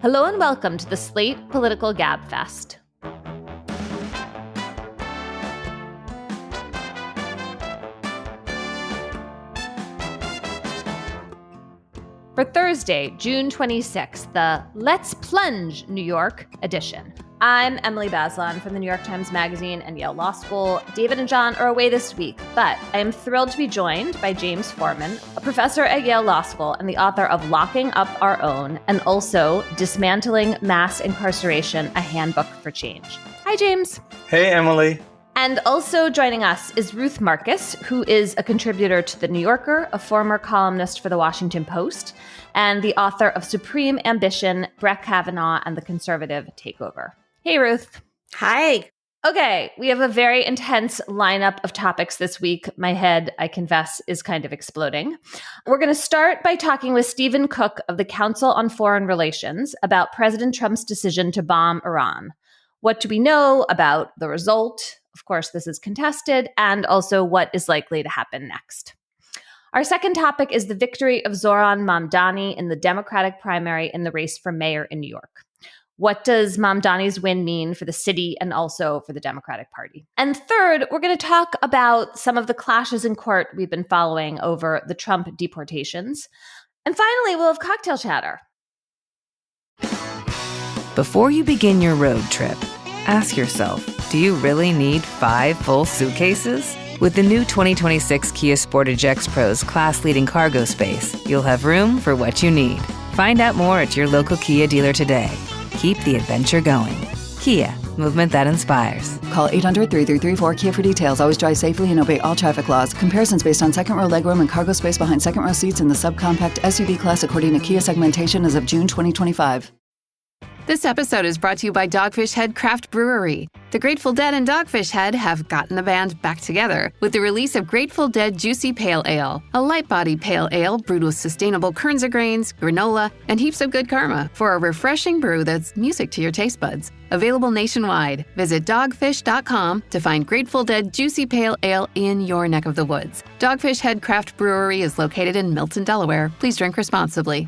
Hello and welcome to the Slate Political Gabfest. For Thursday, June 26th, the Let's Plunge New York edition. I'm Emily Bazelon from the New York Times Magazine and Yale Law School. David and John are away this week, but I am thrilled to be joined by James Forman, a professor at Yale Law School and the author of Locking Up Our Own and also Dismantling Mass Incarceration, A Handbook for Change. Hi, James. Hey, Emily. And also joining us is Ruth Marcus, who is a contributor to The New Yorker, a former columnist for The Washington Post, and the author of Supreme Ambition, Brett Kavanaugh, and the Conservative Takeover. Hey, Ruth. Hi. Okay, we have a very intense lineup of topics this week. My head, I confess, is kind of exploding. We're going to start by talking with Stephen Cook of the Council on Foreign Relations about President Trump's decision to bomb Iran. What do we know about the result? Of course, this is contested, and also what is likely to happen next. Our second topic is the victory of Zohran Mamdani in the Democratic primary in the race for mayor in New York. What does Mamdani's win mean for the city and also for the Democratic Party? And third, we're going to talk about some of the clashes in court we've been following over the Trump deportations. And finally, we'll have cocktail chatter. Before you begin your road trip, ask yourself, do you really need 5 full suitcases? With the new 2026 Kia Sportage X-Pro's class-leading cargo space, you'll have room for what you need. Find out more at your local Kia dealer today. Keep the adventure going. Kia, movement that inspires. Call 800-3334-KIA for details. Always drive safely and obey all traffic laws. Comparisons based on second row legroom and cargo space behind second row seats in the subcompact SUV class according to Kia segmentation as of June 2025. This episode is brought to you by Dogfish Head Craft Brewery. The Grateful Dead and Dogfish Head have gotten the band back together with the release of Grateful Dead Juicy Pale Ale, a light-bodied pale ale brewed with sustainable Kernza grains, granola, and heaps of good karma for a refreshing brew that's music to your taste buds. Available nationwide. Visit dogfish.com to find Grateful Dead Juicy Pale Ale in your neck of the woods. Dogfish Head Craft Brewery is located in Milton, Delaware. Please drink responsibly.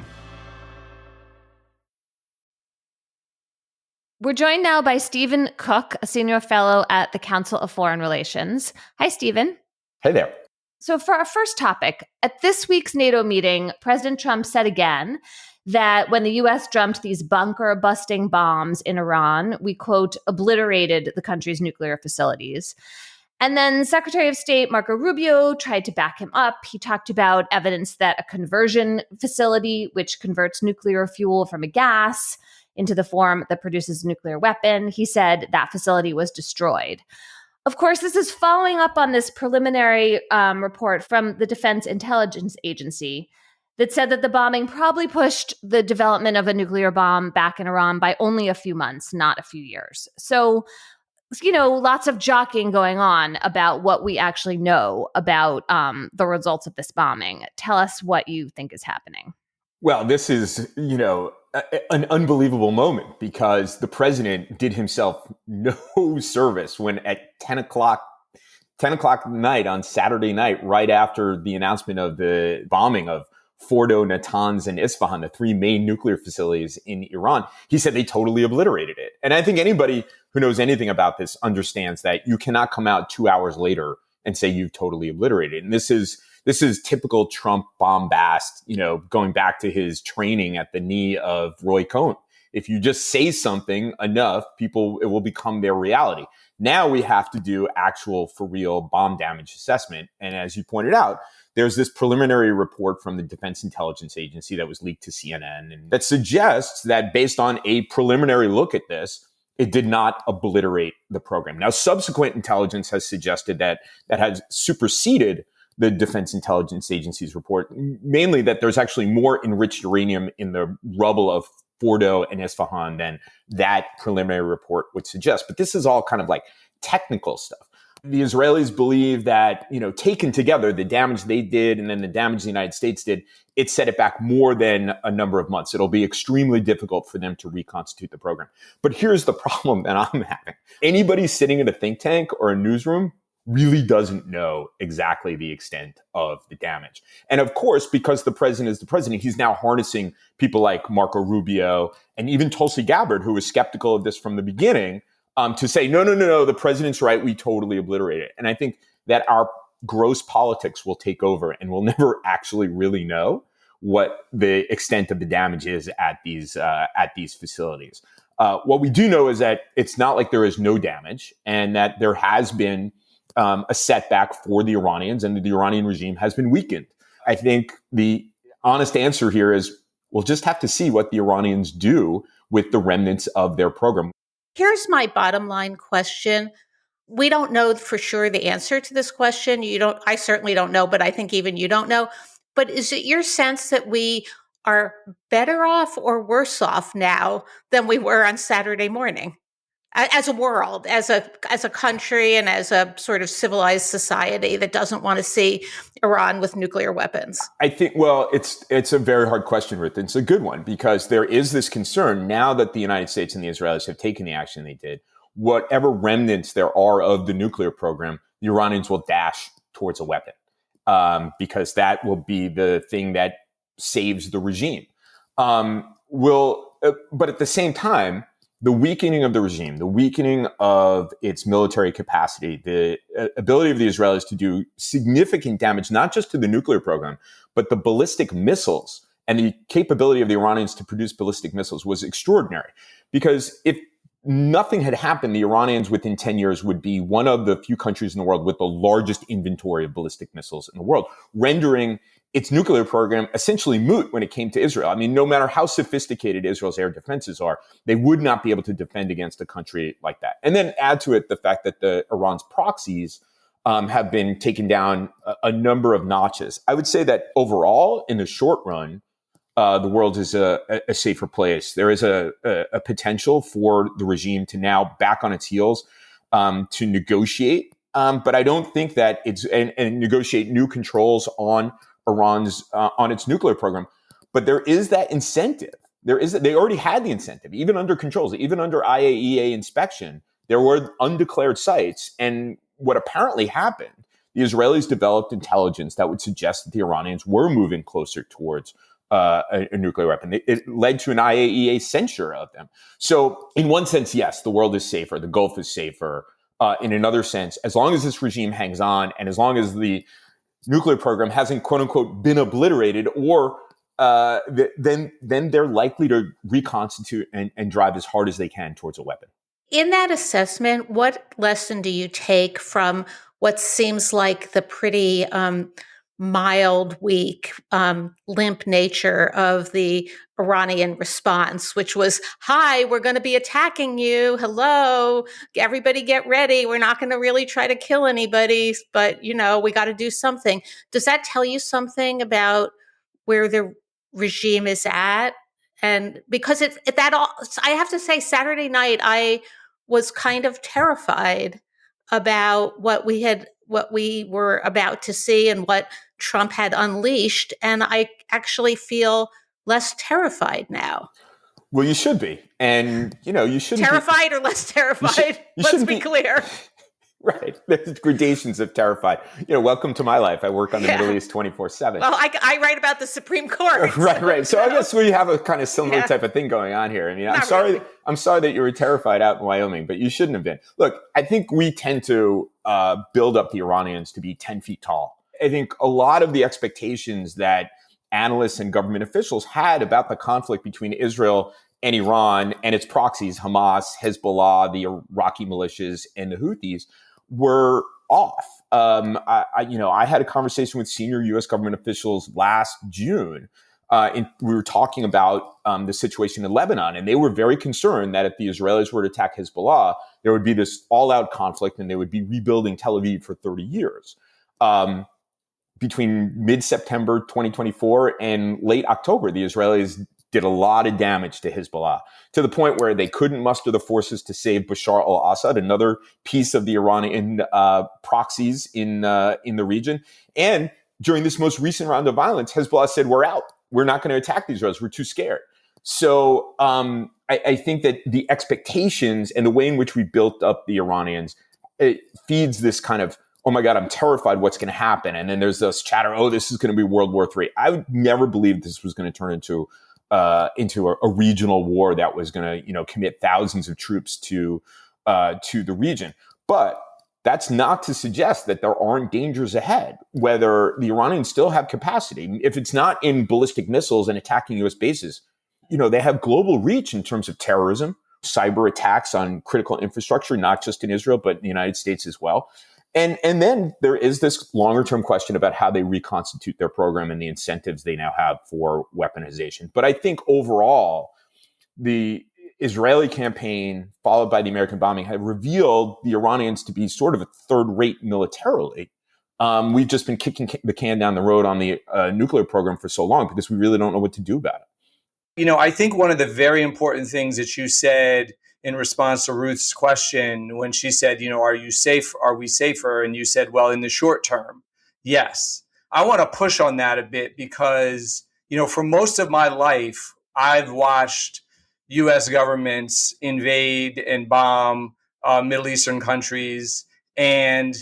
We're joined now by Stephen Cook, a senior fellow at the Council of Foreign Relations. Hi, Stephen. Hey there. So for our first topic, at this week's NATO meeting, President Trump said again that when the U.S. dumped these bunker-busting bombs in Iran, we, quote, obliterated the country's nuclear facilities. And then Secretary of State Marco Rubio tried to back him up. He talked about evidence that a conversion facility, which converts nuclear fuel from a gas into the form that produces a nuclear weapon, he said that facility was destroyed. Of course, this is following up on this preliminary report from the Defense Intelligence Agency that said that the bombing probably pushed the development of a nuclear bomb back in Iran by only a few months, not a few years. So, you know, lots of jockeying going on about what we actually know about the results of this bombing. Tell us what you think is happening. Well, this is, an unbelievable moment because the president did himself no service when at 10 o'clock at night on Saturday night, right after the announcement of the bombing of Fordo, Natanz, and Isfahan, the 3 main nuclear facilities in Iran, he said they totally obliterated it. And I think anybody who knows anything about this understands that you cannot come out 2 hours later and say you've totally obliterated it. And this is typical Trump bombast, going back to his training at the knee of Roy Cohn. If you just say something enough, it will become their reality. Now we have to do actual for real bomb damage assessment. And as you pointed out, there's this preliminary report from the Defense Intelligence Agency that was leaked to CNN and that suggests that based on a preliminary look at this, it did not obliterate the program. Now, subsequent intelligence has suggested that has superseded the Defense Intelligence Agency's report, mainly that there's actually more enriched uranium in the rubble of Fordo and Isfahan than that preliminary report would suggest. But this is all kind of like technical stuff. The Israelis believe that, taken together, the damage they did and then the damage the United States did, it set it back more than a number of months. It'll be extremely difficult for them to reconstitute the program. But here's the problem that I'm having. Anybody sitting in a think tank or a newsroom really doesn't know exactly the extent of the damage. And of course, because the president is the president, he's now harnessing people like Marco Rubio and even Tulsi Gabbard, who was skeptical of this from the beginning, to say, no, the president's right, we totally obliterate it. And I think that our gross politics will take over and we'll never actually really know what the extent of the damage is at these facilities. What we do know is that it's not like there is no damage, and that there has been a setback for the Iranians, and the Iranian regime has been weakened. I think the honest answer here is we'll just have to see what the Iranians do with the remnants of their program. Here's my bottom line question. We don't know for sure the answer to this question. I certainly don't know, but I think even you don't know. But is it your sense that we are better off or worse off now than we were on Saturday morning? As a world, as a country, and as a sort of civilized society that doesn't want to see Iran with nuclear weapons? I think, well, it's a very hard question, Ruth. It's a good one, because there is this concern now that the United States and the Israelis have taken the action they did. Whatever remnants there are of the nuclear program, the Iranians will dash towards a weapon, because that will be the thing that saves the regime. But at the same time, the weakening of the regime, the weakening of its military capacity, the ability of the Israelis to do significant damage, not just to the nuclear program, but the ballistic missiles and the capability of the Iranians to produce ballistic missiles was extraordinary. Because if nothing had happened, the Iranians within 10 years would be one of the few countries in the world with the largest inventory of ballistic missiles in the world, rendering its nuclear program essentially moot when it came to Israel. I mean, no matter how sophisticated Israel's air defenses are, they would not be able to defend against a country like that. And then add to it the fact that Iran's proxies have been taken down a number of notches. I would say that overall, in the short run, the world is a safer place. There is a potential for the regime to now back on its heels to negotiate. But I don't think that it's and negotiate new controls on Iran's on its nuclear program. But there is that incentive. They already had the incentive, even under controls, even under IAEA inspection. There were undeclared sites. And what apparently happened, the Israelis developed intelligence that would suggest that the Iranians were moving closer towards a nuclear weapon. It led to an IAEA censure of them. So in one sense, yes, the world is safer. The Gulf is safer. In another sense, as long as this regime hangs on, and as long as the nuclear program hasn't, quote unquote, been obliterated, or then they're likely to reconstitute and drive as hard as they can towards a weapon. In that assessment, what lesson do you take from what seems like the pretty mild, weak, limp nature of the Iranian response, which was, hi, we're going to be attacking you. Hello, everybody get ready. We're not going to really try to kill anybody, but, we got to do something. Does that tell you something about where the regime is at? And because I have to say, Saturday night, I was kind of terrified about what we were about to see and what Trump had unleashed. And I actually feel less terrified now. Well, you should be. And, you shouldn't terrified or less terrified. Let's be clear. Right. There's gradations of terrified. Welcome to my life. I work on the Middle East 24/7. Well, I write about the Supreme Court. Right. So I guess we have a kind of similar type of thing going on here. I mean, I'm sorry that you were terrified out in Wyoming, but you shouldn't have been. Look, I think we tend to build up the Iranians to be 10 feet tall. I think a lot of the expectations that analysts and government officials had about the conflict between Israel and Iran and its proxies, Hamas, Hezbollah, the Iraqi militias, and the Houthis, were off. I had a conversation with senior U.S. government officials last June. We were talking about the situation in Lebanon, and they were very concerned that if the Israelis were to attack Hezbollah, there would be this all-out conflict, and they would be rebuilding Tel Aviv for 30 years. Between mid-September 2024 and late October, the Israelis did a lot of damage to Hezbollah, to the point where they couldn't muster the forces to save Bashar al-Assad, another piece of the Iranian proxies in the region. And during this most recent round of violence, Hezbollah said, we're out. We're not going to attack the Israelis. We're too scared. So I think that the expectations and the way in which we built up the Iranians, it feeds this kind of oh my God, I'm terrified what's going to happen. And then there's this chatter, oh, this is going to be World War III. I would never believe this was going to turn into a regional war that was going to, commit thousands of troops to the region. But that's not to suggest that there aren't dangers ahead, whether the Iranians still have capacity. If it's not in ballistic missiles and attacking U.S. bases, they have global reach in terms of terrorism, cyber attacks on critical infrastructure, not just in Israel, but in the United States as well. And then there is this longer term question about how they reconstitute their program and the incentives they now have for weaponization. But I think overall, the Israeli campaign followed by the American bombing have revealed the Iranians to be sort of a third rate militarily. We've just been kicking the can down the road on the nuclear program for so long because we really don't know what to do about it. I think one of the very important things that you said in response to Ruth's question when she said, are you safe? Are we safer? And you said, well, in the short term, yes. I want to push on that a bit because, for most of my life, I've watched U.S. governments invade and bomb Middle Eastern countries. And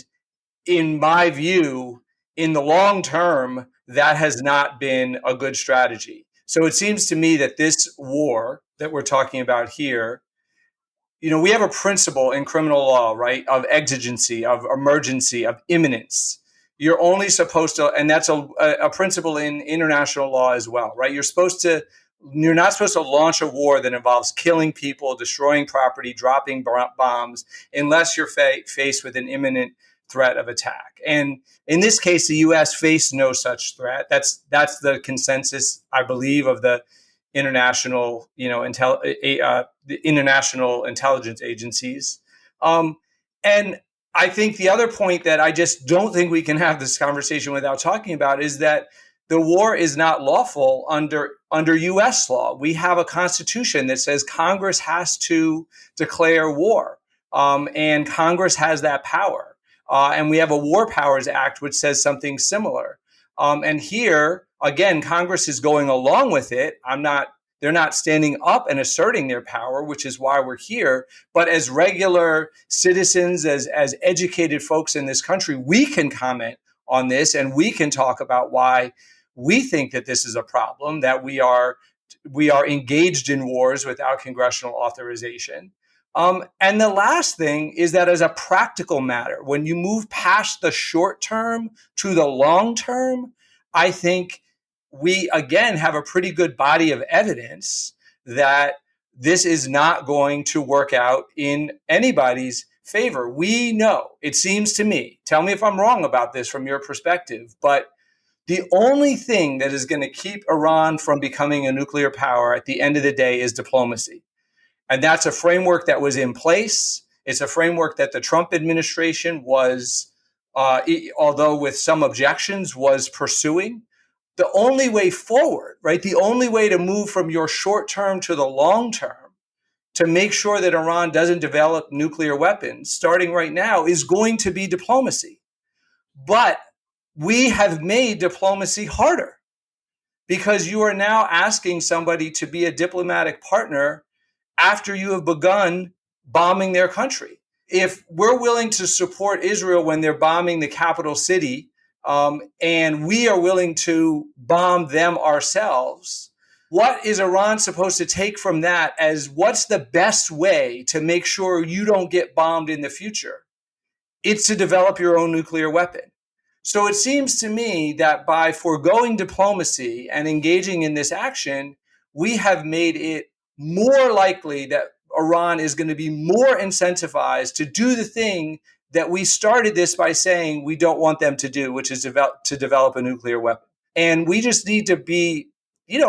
in my view, in the long term, that has not been a good strategy. So it seems to me that this war that we're talking about here, we have a principle in criminal law, right, of exigency, of emergency, of imminence. You're only supposed to, and that's a principle in international law as well, right? You're not supposed to launch a war that involves killing people, destroying property, dropping bombs, unless you're faced with an imminent threat of attack. And in this case, the U.S. faced no such threat. That's the consensus, I believe, of the international, the international intelligence agencies. And I think the other point that I just don't think we can have this conversation without talking about is that the war is not lawful under U.S. law. We have a constitution that says Congress has to declare war, and Congress has that power. And we have a War Powers Act, which says something similar. And here, again, Congress is going along with it. They're not standing up and asserting their power, which is why we're here. But as regular citizens, as educated folks in this country, we can comment on this and we can talk about why we think that this is a problem, that we are engaged in wars without congressional authorization. And the last thing is that as a practical matter, when you move past the short term to the long term, I think we, again, have a pretty good body of evidence that this is not going to work out in anybody's favor. We know, it seems to me, tell me if I'm wrong about this from your perspective, but the only thing that is going to keep Iran from becoming a nuclear power at the end of the day is diplomacy. And that's a framework that was in place. It's a framework that the Trump administration was, although with some objections, was pursuing. The only way forward, right? The only way to move from your short term to the long term to make sure that Iran doesn't develop nuclear weapons starting right now is going to be diplomacy. But we have made diplomacy harder because you are now asking somebody to be a diplomatic partner after you have begun bombing their country. If we're willing to support Israel when they're bombing the capital city, and we are willing to bomb them ourselves, what is Iran supposed to take from that as what's the best way to make sure you don't get bombed in the future? It's to develop your own nuclear weapon. So it seems to me that by foregoing diplomacy and engaging in this action, we have made it more likely that Iran is going to be more incentivized to do the thing that we started this by saying we don't want them to do, which is to develop a nuclear weapon. And we just need to be,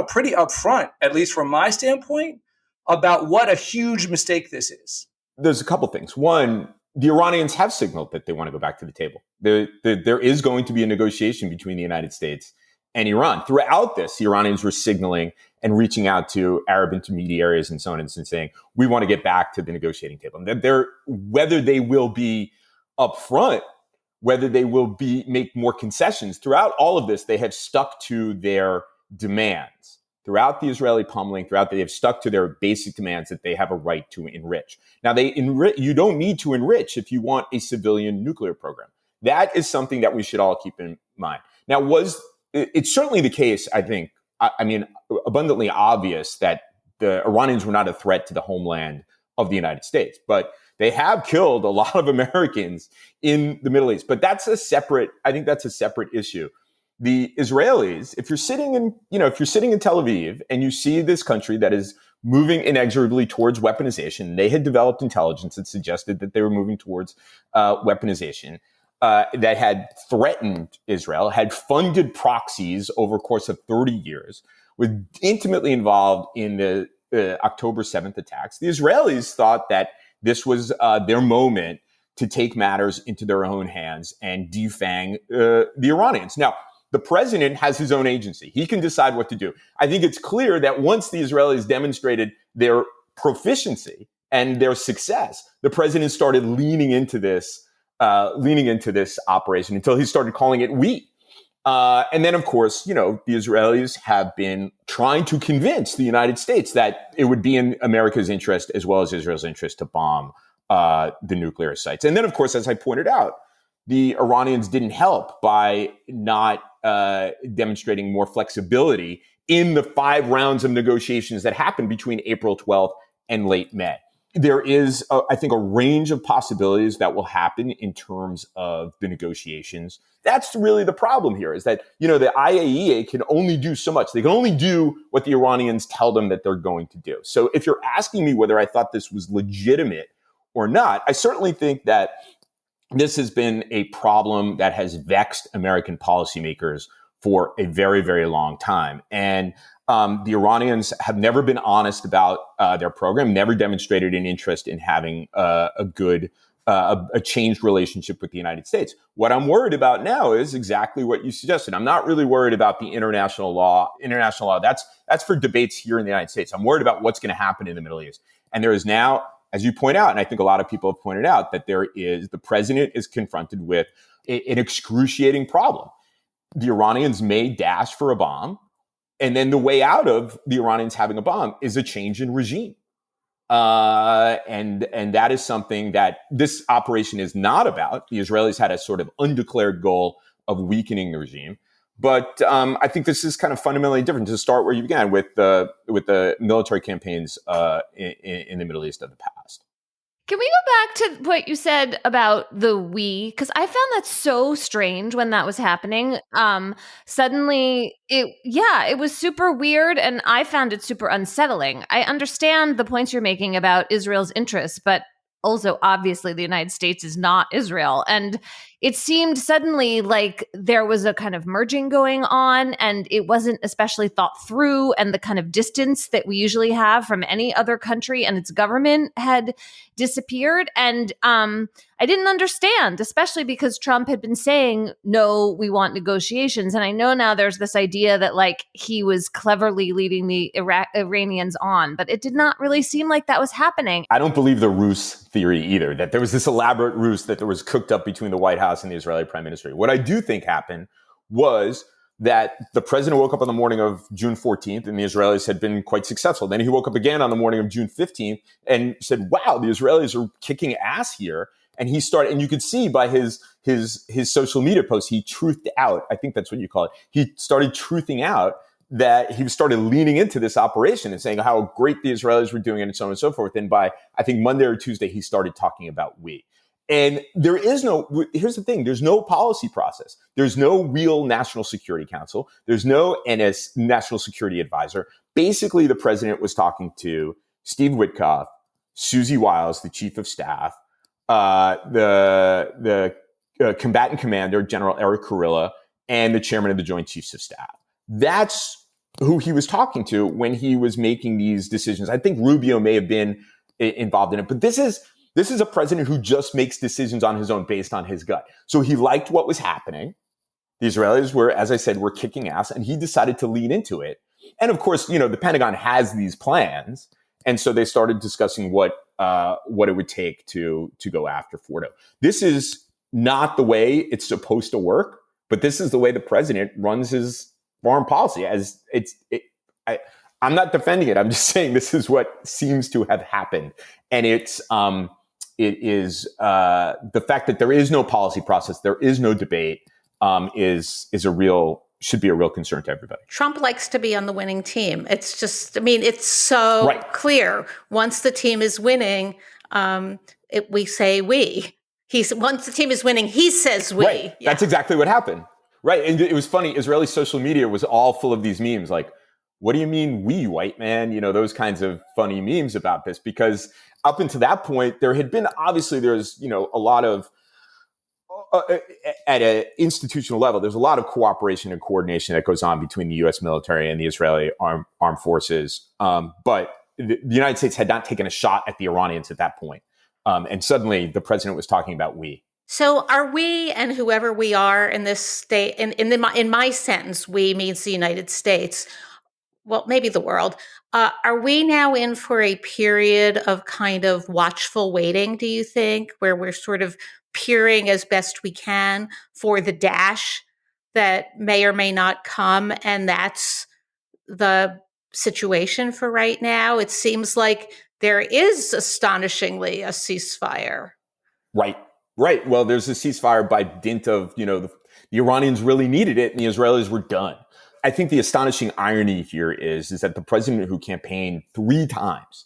pretty upfront, at least from my standpoint, about what a huge mistake this is. There's a couple things. One, the Iranians have signaled that they want to go back to the table. There is going to be a negotiation between the United States and Iran. Throughout this, the Iranians were signaling and reaching out to Arab intermediaries and so on and saying, we want to get back to the negotiating table. And whether they will be upfront, whether they will make more concessions, throughout all of this, they have stuck to their demands. Throughout the Israeli pummeling, they have stuck to their basic demands that they have a right to enrich. Now, you don't need to enrich if you want a civilian nuclear program. That is something that we should all keep in mind. Now, it's certainly the case, I think, abundantly obvious that the Iranians were not a threat to the homeland of the United States, but they have killed a lot of Americans in the Middle East. But that's a separate issue. The Israelis, if you're sitting in Tel Aviv and you see this country that is moving inexorably towards weaponization, they had developed intelligence that suggested that they were moving towards weaponization, that had threatened Israel, had funded proxies over a course of 30 years, was intimately involved in the October 7th attacks. The Israelis thought that this was their moment to take matters into their own hands and defang the Iranians. Now, the president has his own agency. He can decide what to do. I think it's clear that once the Israelis demonstrated their proficiency and their success, the president started leaning into this operation until he started calling it we. And then, of course, the Israelis have been trying to convince the United States that it would be in America's interest as well as Israel's interest to bomb the nuclear sites. And then, of course, as I pointed out, the Iranians didn't help by not demonstrating more flexibility in the 5 rounds of negotiations that happened between April 12th and late May. There is, I think, a range of possibilities that will happen in terms of the negotiations. That's really the problem here, is that, the IAEA can only do so much. They can only do what the Iranians tell them that they're going to do. So if you're asking me whether I thought this was legitimate or not, I certainly think that this has been a problem that has vexed American policymakers for a very, very long time. And the Iranians have never been honest about their program, never demonstrated an interest in having a changed relationship with the United States. What I'm worried about now is exactly what you suggested. I'm not really worried about the international law. International law, that's for debates here in the United States. I'm worried about what's going to happen in the Middle East. And there is now, as you point out, and I think a lot of people have pointed out, that the president is confronted with an excruciating problem. The Iranians may dash for a bomb, and then the way out of the Iranians having a bomb is a change in regime. And that is something that this operation is not about. The Israelis had a sort of undeclared goal of weakening the regime. But I think this is kind of fundamentally different, to start where you began with the military campaigns in the Middle East of the past. Can we go back to what you said about the we? Because I found that so strange when that was happening. Suddenly, it was super weird, and I found it super unsettling. I understand the points you're making about Israel's interests, but also, obviously, the United States is not Israel. And it seemed suddenly like there was a kind of merging going on, and it wasn't especially thought through, and the kind of distance that we usually have from any other country and its government had disappeared. And I didn't understand, especially because Trump had been saying, no, we want negotiations. And I know now there's this idea that like he was cleverly leading the Iranians on, but it did not really seem like that was happening. I don't believe the ruse theory either, that there was this elaborate ruse that there was cooked up between the White House and the Israeli prime minister. What I do think happened was that the president woke up on the morning of June 14th and the Israelis had been quite successful. Then he woke up again on the morning of June 15th and said, wow, the Israelis are kicking ass here. And he started, and you could see by his social media posts, he truthed out. I think that's what you call it. He started truthing out that he started leaning into this operation and saying how great the Israelis were doing it and so on and so forth. And by, I think, Monday or Tuesday, he started talking about we. And here's the thing, there's no policy process. There's no real National Security Council. There's no National Security Advisor. Basically, the president was talking to Steve Witkoff, Susie Wiles, the chief of staff, the combatant commander, General Eric Kurilla, and the chairman of the Joint Chiefs of Staff. That's who he was talking to when he was making these decisions. I think Rubio may have been involved in it, but this is a president who just makes decisions on his own based on his gut. So he liked what was happening. The Israelis were, as I said, were kicking ass, and he decided to lean into it. And of course, the Pentagon has these plans. And so they started discussing what it would take to go after Fordo. This is not the way it's supposed to work, but this is the way the president runs his foreign policy. I'm not defending it. I'm just saying this is what seems to have happened. And it's it is the fact that there is no policy process, there is no debate, should be a real concern to everybody. Trump likes to be on the winning team. It's just, it's so clear. Once the team is winning, we say we. Once the team is winning, he says we. Right. Yeah. That's exactly what happened. Right. And it was funny. Israeli social media was all full of these memes like, what do you mean we, white man? Those kinds of funny memes about this, because up until that point, there's a lot of, at an institutional level, there's a lot of cooperation and coordination that goes on between the U.S. military and the Israeli armed forces. But the United States had not taken a shot at the Iranians at that point. And suddenly the president was talking about we. So are we, and whoever we are in this state, in my sentence, we means the United States, well, maybe the world, are we now in for a period of kind of watchful waiting, do you think, where we're sort of peering as best we can for the dash that may or may not come, and that's the situation for right now? It seems like there is astonishingly a ceasefire. Right. Well, there's a ceasefire by dint of, the Iranians really needed it and the Israelis were done. I think the astonishing irony here is that the president who campaigned 3 times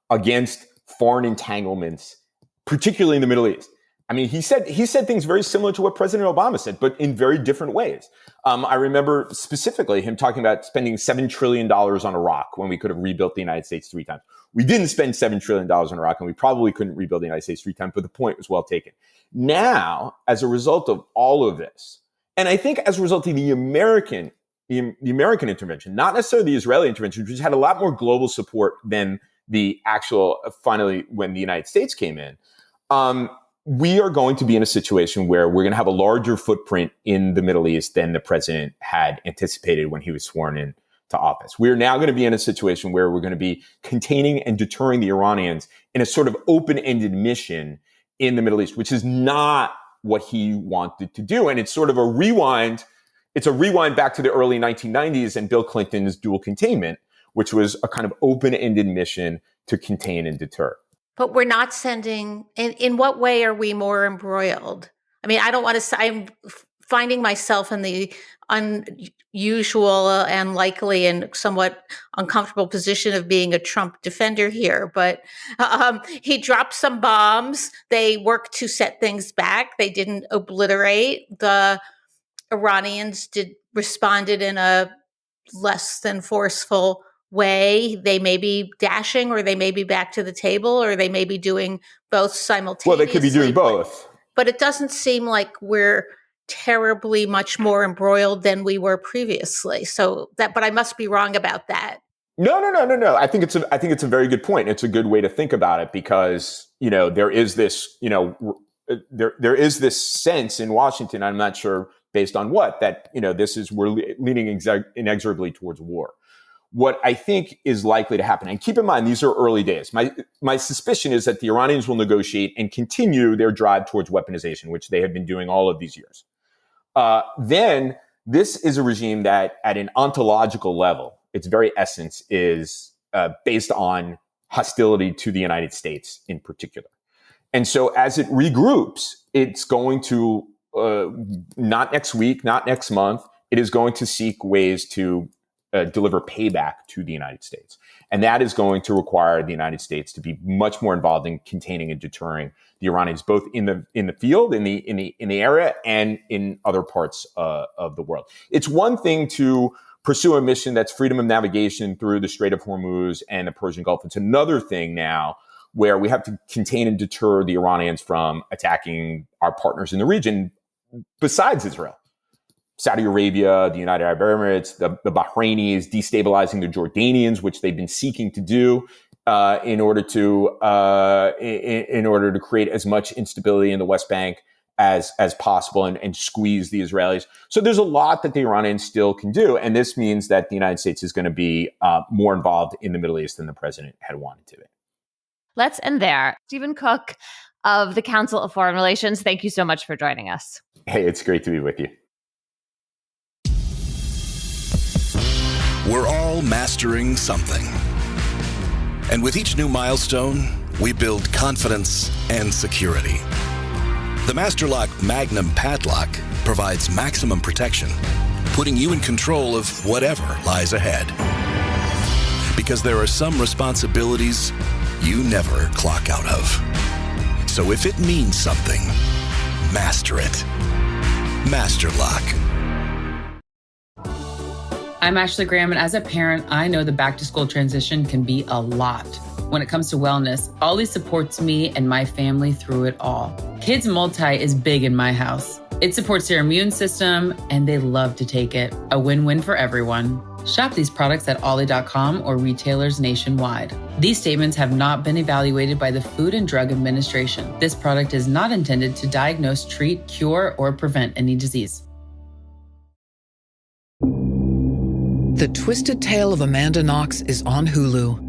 against foreign entanglements, particularly in the Middle East, he said things very similar to what President Obama said, but in very different ways. I remember specifically him talking about spending $7 trillion on Iraq when we could have rebuilt the United States 3 times. We didn't spend $7 trillion on Iraq, and we probably couldn't rebuild the United States 3 times, but the point was well taken. Now, as a result of all of this, and I think as a result of the American intervention, not necessarily the Israeli intervention, which had a lot more global support than the actual, finally, when the United States came in, we are going to be in a situation where we're going to have a larger footprint in the Middle East than the president had anticipated when he was sworn in to office. We're now going to be in a situation where we're going to be containing and deterring the Iranians in a sort of open-ended mission in the Middle East, which is not what he wanted to do. And it's sort of a rewind. It's a rewind back to the early 1990s and Bill Clinton's dual containment, which was a kind of open-ended mission to contain and deter. But we're not sending, in what way are we more embroiled? I don't want to say, I'm finding myself in the unusual and likely and somewhat uncomfortable position of being a Trump defender here. But he dropped some bombs. They worked to set things back. They didn't obliterate. The Iranians responded in a less than forceful way. They may be dashing, or they may be back to the table, or they may be doing both simultaneously. Well, they could be doing both. But it doesn't seem like we're terribly much more embroiled than we were previously. But I must be wrong about that. No. I think it's a very good point. It's a good way to think about it because, there is this, there is this sense in Washington, I'm not sure based on what, that, we're leaning inexorably towards war. What I think is likely to happen, and keep in mind, these are early days. My suspicion is that the Iranians will negotiate and continue their drive towards weaponization, which they have been doing all of these years. Then this is a regime that at an ontological level, its very essence is based on hostility to the United States in particular. And so as it regroups, it's going to, not next week, not next month, it is going to seek ways to deliver payback to the United States. And that is going to require the United States to be much more involved in containing and deterring the Iranians, both in the field, in the area, and in other parts of the world. It's one thing to pursue a mission that's freedom of navigation through the Strait of Hormuz and the Persian Gulf. It's another thing now where we have to contain and deter the Iranians from attacking our partners in the region besides Israel. Saudi Arabia, the United Arab Emirates, the Bahrainis, destabilizing the Jordanians, which they've been seeking to do in order to create as much instability in the West Bank as possible and squeeze the Israelis. So there's a lot that the Iranians still can do, and this means that the United States is going to be more involved in the Middle East than the president had wanted to be. Let's end there. Stephen Cook of the Council of Foreign Relations, thank you so much for joining us. Hey, it's great to be with you. We're all mastering something. And with each new milestone, we build confidence and security. The Masterlock Magnum Padlock provides maximum protection, putting you in control of whatever lies ahead. Because there are some responsibilities you never clock out of. So if it means something, master it. Masterlock. I'm Ashley Graham, and as a parent, I know the back-to-school transition can be a lot. When it comes to wellness, Ollie supports me and my family through it all. Kids Multi is big in my house. It supports their immune system, and they love to take it. A win-win for everyone. Shop these products at ollie.com or retailers nationwide. These statements have not been evaluated by the Food and Drug Administration. This product is not intended to diagnose, treat, cure, or prevent any disease. The Twisted Tale of Amanda Knox is on Hulu.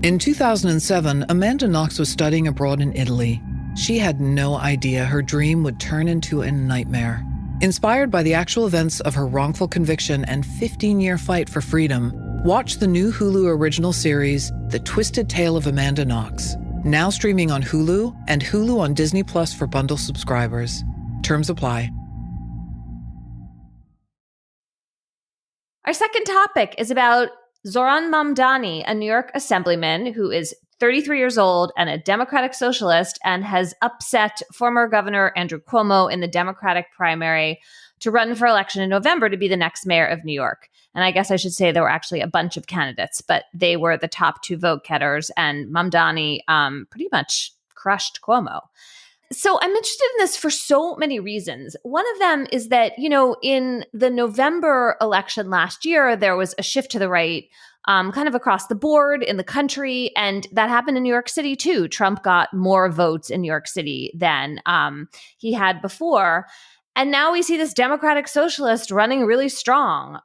In 2007, Amanda Knox was studying abroad in Italy. She had no idea her dream would turn into a nightmare. Inspired by the actual events of her wrongful conviction and 15-year fight for freedom, watch the new Hulu original series, The Twisted Tale of Amanda Knox. Now streaming on Hulu and Hulu on Disney Plus for bundle subscribers. Terms apply. Our second topic is about Zohran Mamdani, a New York assemblyman who is 33 years old and a Democratic socialist and has upset former Governor Andrew Cuomo in the Democratic primary to run for election in November to be the next mayor of New York. And I guess I should say there were actually a bunch of candidates, but they were the top two vote getters, and Mamdani pretty much crushed Cuomo. So I'm interested in this for so many reasons. One of them is that, you know, in the November election last year, there was a shift to the right kind of across the board in the country. And that happened in New York City, too. Trump got more votes in New York City than he had before. And now we see this Democratic socialist running really strong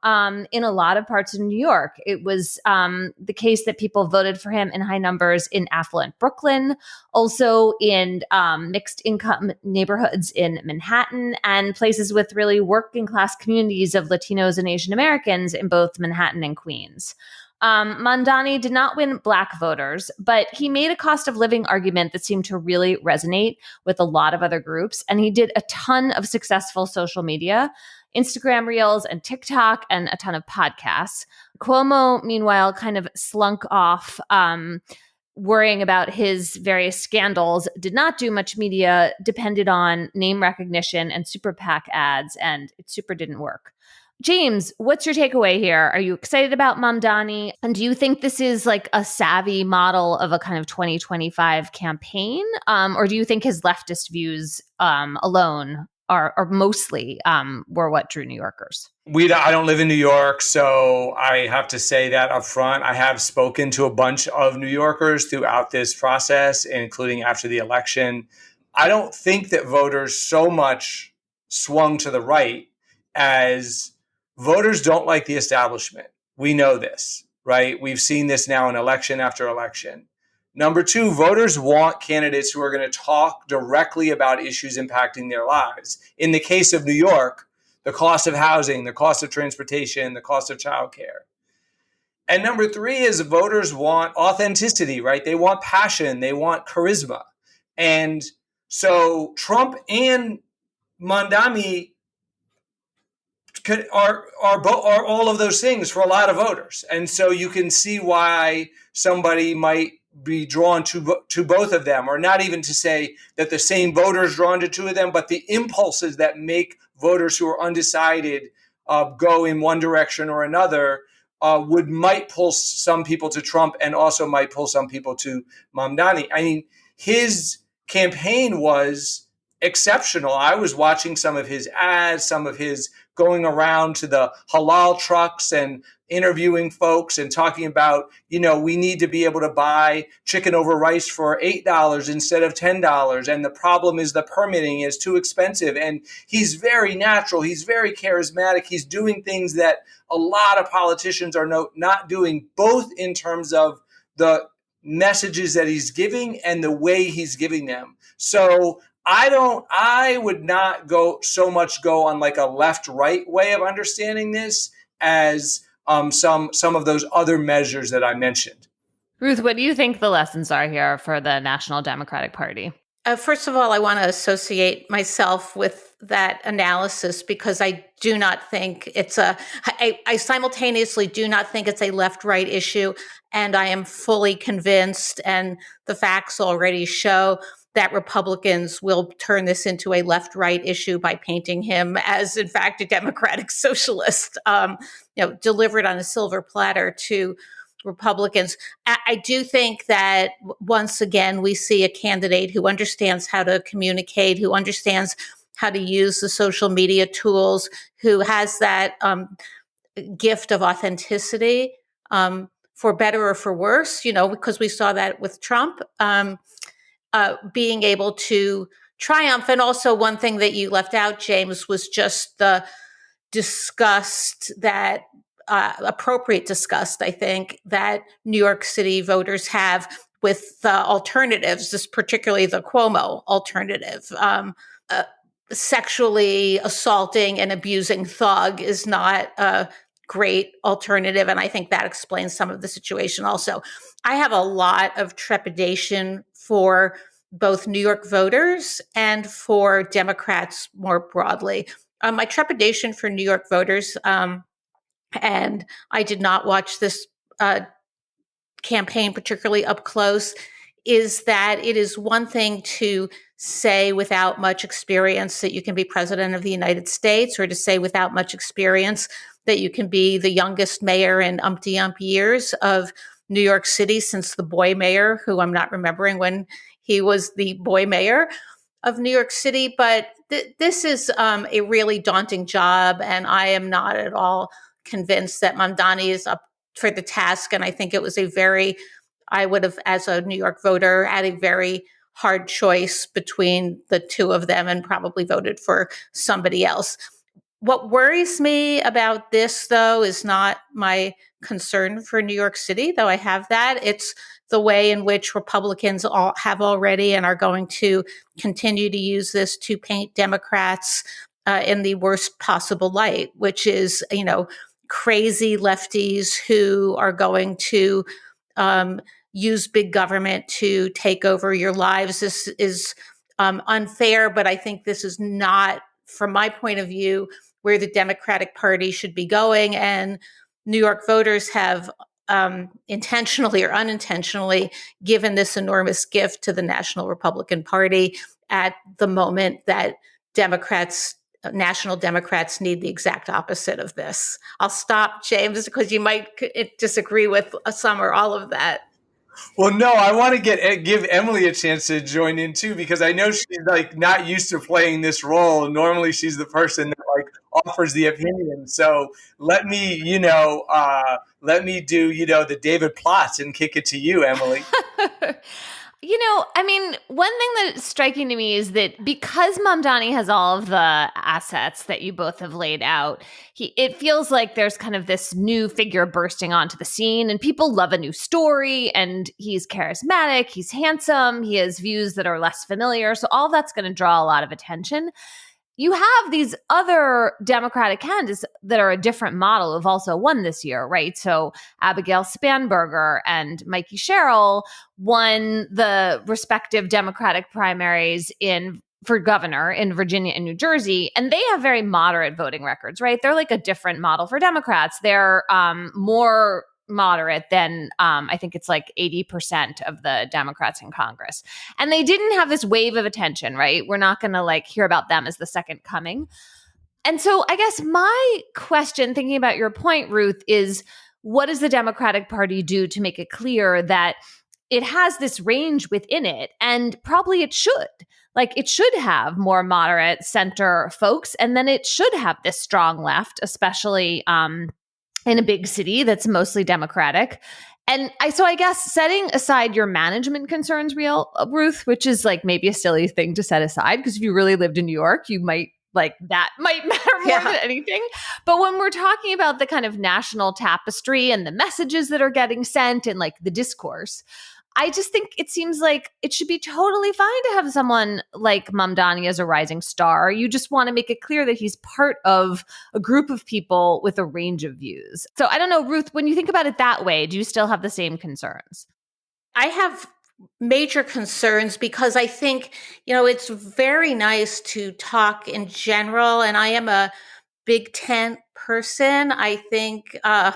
in a lot of parts of New York. It was the case that people voted for him in high numbers in affluent Brooklyn, also in mixed income neighborhoods in Manhattan, and places with really working class communities of Latinos and Asian Americans in both Manhattan and Queens. Mamdani did not win Black voters, but he made a cost of living argument that seemed to really resonate with a lot of other groups. And he did a ton of successful social media, Instagram Reels and TikTok, and a ton of podcasts. Cuomo, meanwhile, kind of slunk off, worrying about his various scandals, did not do much media, depended on name recognition and super PAC ads, and it super didn't work. James, what's your takeaway here? Are you excited about Mamdani? And do you think this is like a savvy model of a kind of 2025 campaign? Or do you think his leftist views alone are mostly were what drew New Yorkers? I don't live in New York, so I have to say that up front. I have spoken to a bunch of New Yorkers throughout this process, including after the election. I don't think that voters so much swung to the right as voters don't like the establishment. We know this, right? We've seen this now in election after election. Number two, voters want candidates who are going to talk directly about issues impacting their lives. In the case of New York, the cost of housing, the cost of transportation, the cost of childcare. And number three is voters want authenticity, right? They want passion. They want charisma. And so Trump and Mamdani are all of those things for a lot of voters. And so you can see why somebody might be drawn to both of them, or not even to say that the same voter is drawn to two of them, but the impulses that make voters who are undecided go in one direction or another might pull some people to Trump and also might pull some people to Mamdani. I mean, his campaign was exceptional. I was watching some of his ads, some of his going around to the halal trucks and interviewing folks and talking about, you know, we need to be able to buy chicken over rice for $8 instead of $10. And the problem is the permitting is too expensive. And he's very natural. He's very charismatic. He's doing things that a lot of politicians are not doing, both in terms of the messages that he's giving and the way he's giving them. So I would not go on like a left-right way of understanding this as some of those other measures that I mentioned. Ruth, what do you think the lessons are here for the National Democratic Party? First of all, I want to associate myself with that analysis because I do not think I simultaneously do not think it's a left-right issue. And I am fully convinced, and the facts already show that Republicans will turn this into a left-right issue by painting him as, in fact, a democratic socialist, delivered on a silver platter to Republicans. I do think that once again, we see a candidate who understands how to communicate, who understands how to use the social media tools, who has that gift of authenticity, for better or for worse, because we saw that with Trump, being able to triumph. And also one thing that you left out, James, was just the disgust that appropriate disgust, I think, that New York City voters have with the alternatives, this particularly the Cuomo alternative. Sexually assaulting and abusing thug is not a great alternative. And I think that explains some of the situation also. I have a lot of trepidation for both New York voters and for Democrats more broadly. My trepidation for New York voters, and I did not watch this campaign particularly up close, is that it is one thing to say without much experience that you can be president of the United States, or to say without much experience that you can be the youngest mayor in umpty-ump years of New York City since the boy mayor, who I'm not remembering when he was the boy mayor of New York City. But this is a really daunting job, and I am not at all convinced that Mamdani is up for the task. And I think it was I would have, as a New York voter, had a very hard choice between the two of them and probably voted for somebody else. What worries me about this, though, is not my concern for New York City, though I have that. It's the way in which Republicans have already and are going to continue to use this to paint Democrats in the worst possible light, which is, crazy lefties who are going to use big government to take over your lives. This is unfair, but I think this is not, from my point of view, where the Democratic Party should be going. And New York voters have intentionally or unintentionally given this enormous gift to the National Republican Party at the moment that National Democrats need the exact opposite of this. I'll stop, James, because you might disagree with some or all of that. Well, no, I want to give Emily a chance to join in too, because I know she's not used to playing this role. Normally, she's the person that offers the opinion. So let me do the David Plotz and kick it to you, Emily. One thing that's striking to me is that because Mamdani has all of the assets that you both have laid out, it feels like there's kind of this new figure bursting onto the scene, and people love a new story, and he's charismatic, he's handsome, he has views that are less familiar. So all that's going to draw a lot of attention. You have these other Democratic candidates that are a different model who've also won this year, right? So Abigail Spanberger and Mikey Sherrill won the respective Democratic primaries for governor in Virginia and New Jersey, and they have very moderate voting records, right? They're like a different model for Democrats. They're more moderate than I think it's like 80% of the Democrats in Congress. And they didn't have this wave of attention, right? We're not going to hear about them as the second coming. And so I guess my question, thinking about your point, Ruth, is what does the Democratic Party do to make it clear that it has this range within it? And probably it should. It should have more moderate center folks, and then it should have this strong left, especially in a big city that's mostly Democratic. And I guess setting aside your management concerns, Ruth, which is maybe a silly thing to set aside, because if you really lived in New York, you might that might matter more than anything. But when we're talking about the kind of national tapestry and the messages that are getting sent and the discourse, I just think it seems like it should be totally fine to have someone like Mamdani as a rising star. You just want to make it clear that he's part of a group of people with a range of views. So I don't know, Ruth, when you think about it that way, do you still have the same concerns? I have major concerns because I think, it's very nice to talk in general, and I am a big tent person. I think, I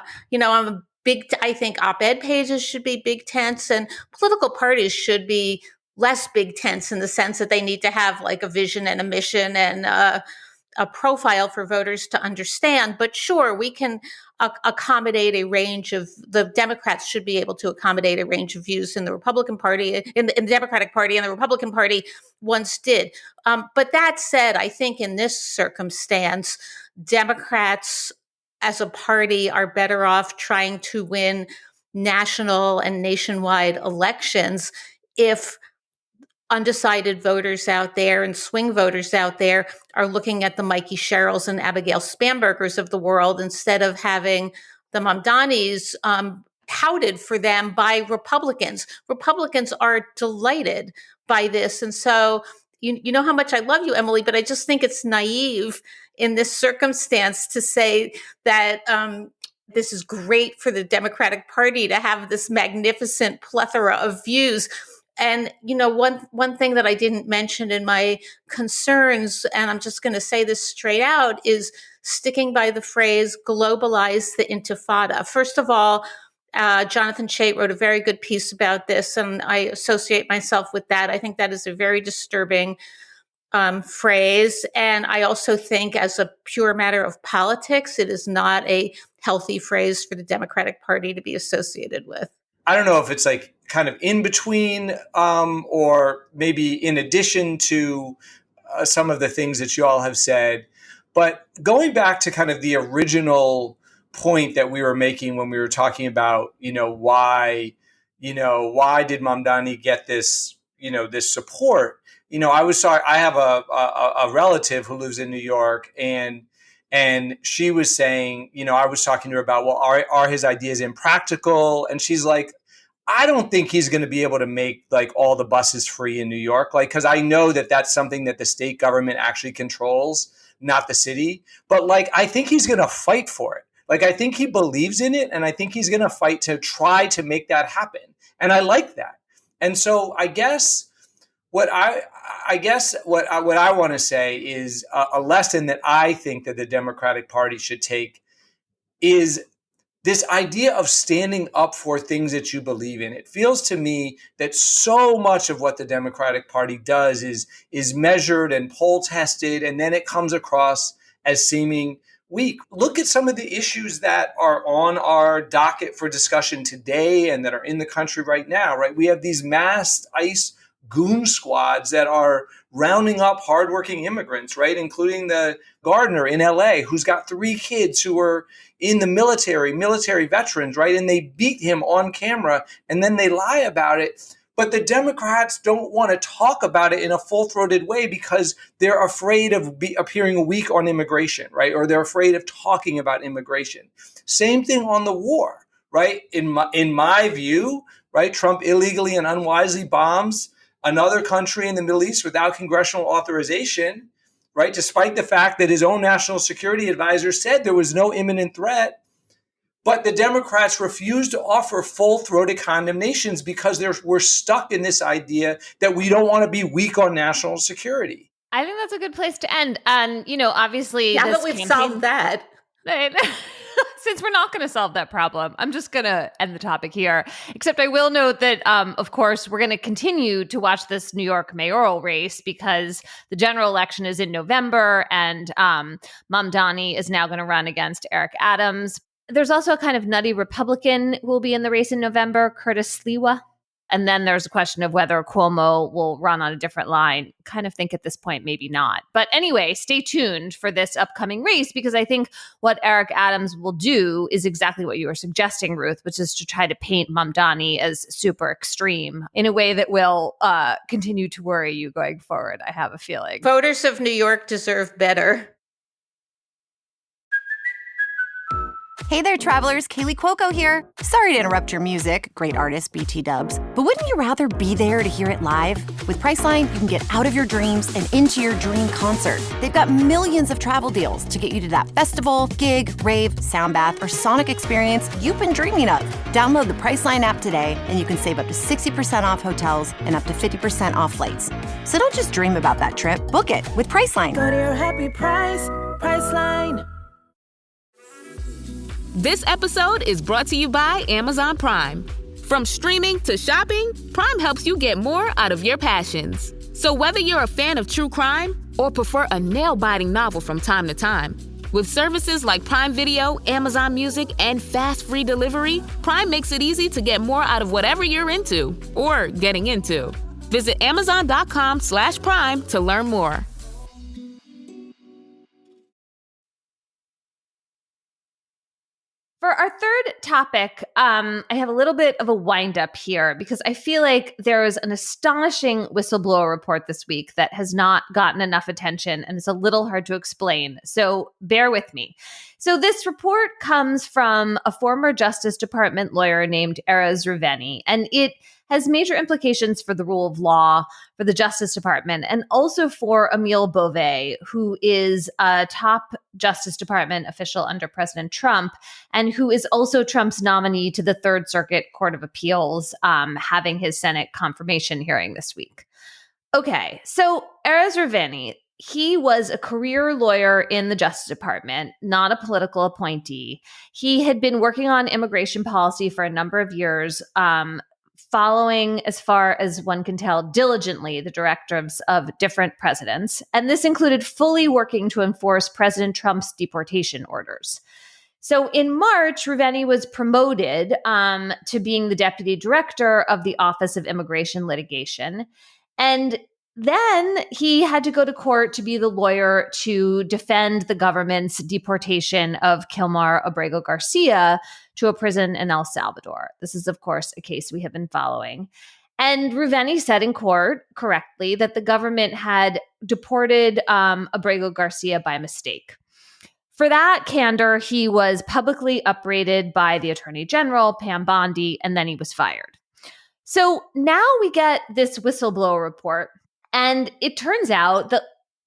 think op-ed pages should be big tents, and political parties should be less big tents in the sense that they need to have like a vision and a mission and a profile for voters to understand. But sure, we can accommodate a range of, the Democrats should be able to accommodate a range of views in the Republican Party, in the Democratic Party, and the Republican Party once did. But that said, I think in this circumstance, Democrats as a party are better off trying to win national and nationwide elections if undecided voters out there and swing voters out there are looking at the Mikey Sherrills and Abigail Spambergers of the world instead of having the Mamdanis touted for them by Republicans. Republicans are delighted by this. And so, you know how much I love you, Emily, but I just think it's naive in this circumstance to say that this is great for the Democratic Party to have this magnificent plethora of views. And, one thing that I didn't mention in my concerns, and I'm just going to say this straight out, is sticking by the phrase globalize the intifada. First of all, Jonathan Chait wrote a very good piece about this, and I associate myself with that. I think that is a very disturbing phrase. And I also think, as a pure matter of politics, it is not a healthy phrase for the Democratic Party to be associated with. I don't know if it's like kind of in between or maybe in addition to some of the things that you all have said. But going back to kind of the original point that we were making when we were talking about, why did Mamdani get this, this support? I was sorry. I have a relative who lives in New York, and she was saying, I was talking to her about, well, are his ideas impractical? And she's like, I don't think he's going to be able to make like all the buses free in New York, like, because I know that that's something that the state government actually controls, not the city. But like, I think he's going to fight for it. Like, I think he believes in it, and I think he's going to fight to try to make that happen. And I like that. And so I guess what I want to say is a lesson that I think that the Democratic Party should take is this idea of standing up for things that you believe in. It feels to me that so much of what the Democratic Party does is measured and poll tested, and then it comes across as seeming weak. Look at some of the issues that are on our docket for discussion today and that are in the country right now, right? We have these mass ICE goon squads that are rounding up hardworking immigrants, right? Including the gardener in LA who's got 3 kids who are in the military veterans, right? And they beat him on camera and then they lie about it. But the Democrats don't want to talk about it in a full-throated way because they're afraid of appearing weak on immigration, right? Or they're afraid of talking about immigration. Same thing on the war, right? In my view, right? Trump illegally and unwisely bombs another country in the Middle East without congressional authorization, right? Despite the fact that his own national security advisor said there was no imminent threat. But the Democrats refuse to offer full-throated condemnations because we're stuck in this idea that we don't want to be weak on national security. I think that's a good place to end. And, obviously, now that we've solved that. Since we're not going to solve that problem, I'm just going to end the topic here. Except I will note that, of course, we're going to continue to watch this New York mayoral race because the general election is in November, and Mamdani is now going to run against Eric Adams. There's also a kind of nutty Republican who will be in the race in November, Curtis Sliwa. And then there's a question of whether Cuomo will run on a different line. Kind of think at this point, maybe not. But anyway, stay tuned for this upcoming race because I think what Eric Adams will do is exactly what you were suggesting, Ruth, which is to try to paint Mamdani as super extreme in a way that will continue to worry you going forward, I have a feeling. Voters of New York deserve better. Hey there, travelers. Kaylee Cuoco here. Sorry to interrupt your music, great artist BT Dubs, but wouldn't you rather be there to hear it live? With Priceline, you can get out of your dreams and into your dream concert. They've got millions of travel deals to get you to that festival, gig, rave, sound bath, or sonic experience you've been dreaming of. Download the Priceline app today, and you can save up to 60% off hotels and up to 50% off flights. So don't just dream about that trip. Book it with Priceline. Go to your happy price, Priceline. This episode is brought to you by Amazon Prime. From streaming to shopping, Prime helps you get more out of your passions. So whether you're a fan of true crime or prefer a nail-biting novel from time to time, with services like Prime Video, Amazon Music, and fast free delivery, Prime makes it easy to get more out of whatever you're into or getting into. Visit Amazon.com/Prime to learn more. For our third topic, I have a little bit of a wind-up here because I feel like there was an astonishing whistleblower report this week that has not gotten enough attention, and it's a little hard to explain. So bear with me. So this report comes from a former Justice Department lawyer named Erez Ruveni, and it has major implications for the rule of law, for the Justice Department, and also for Emil Bove, who is a top Justice Department official under President Trump, and who is also Trump's nominee to the Third Circuit Court of Appeals, having his Senate confirmation hearing this week. Okay, so Erez Ruveni, he was a career lawyer in the Justice Department, not a political appointee. He had been working on immigration policy for a number of years, following, as far as one can tell, diligently the directives of different presidents. And this included fully working to enforce President Trump's deportation orders. So in March, Ruveni was promoted to being the deputy director of the Office of Immigration Litigation. And then he had to go to court to be the lawyer to defend the government's deportation of Kilmar Abrego Garcia to a prison in El Salvador. This is, of course, a case we have been following. And Ruveni said in court correctly that the government had deported Abrego Garcia by mistake. For that candor, he was publicly upbraided by the Attorney General, Pam Bondi, and then he was fired. So now we get this whistleblower report. And it turns out that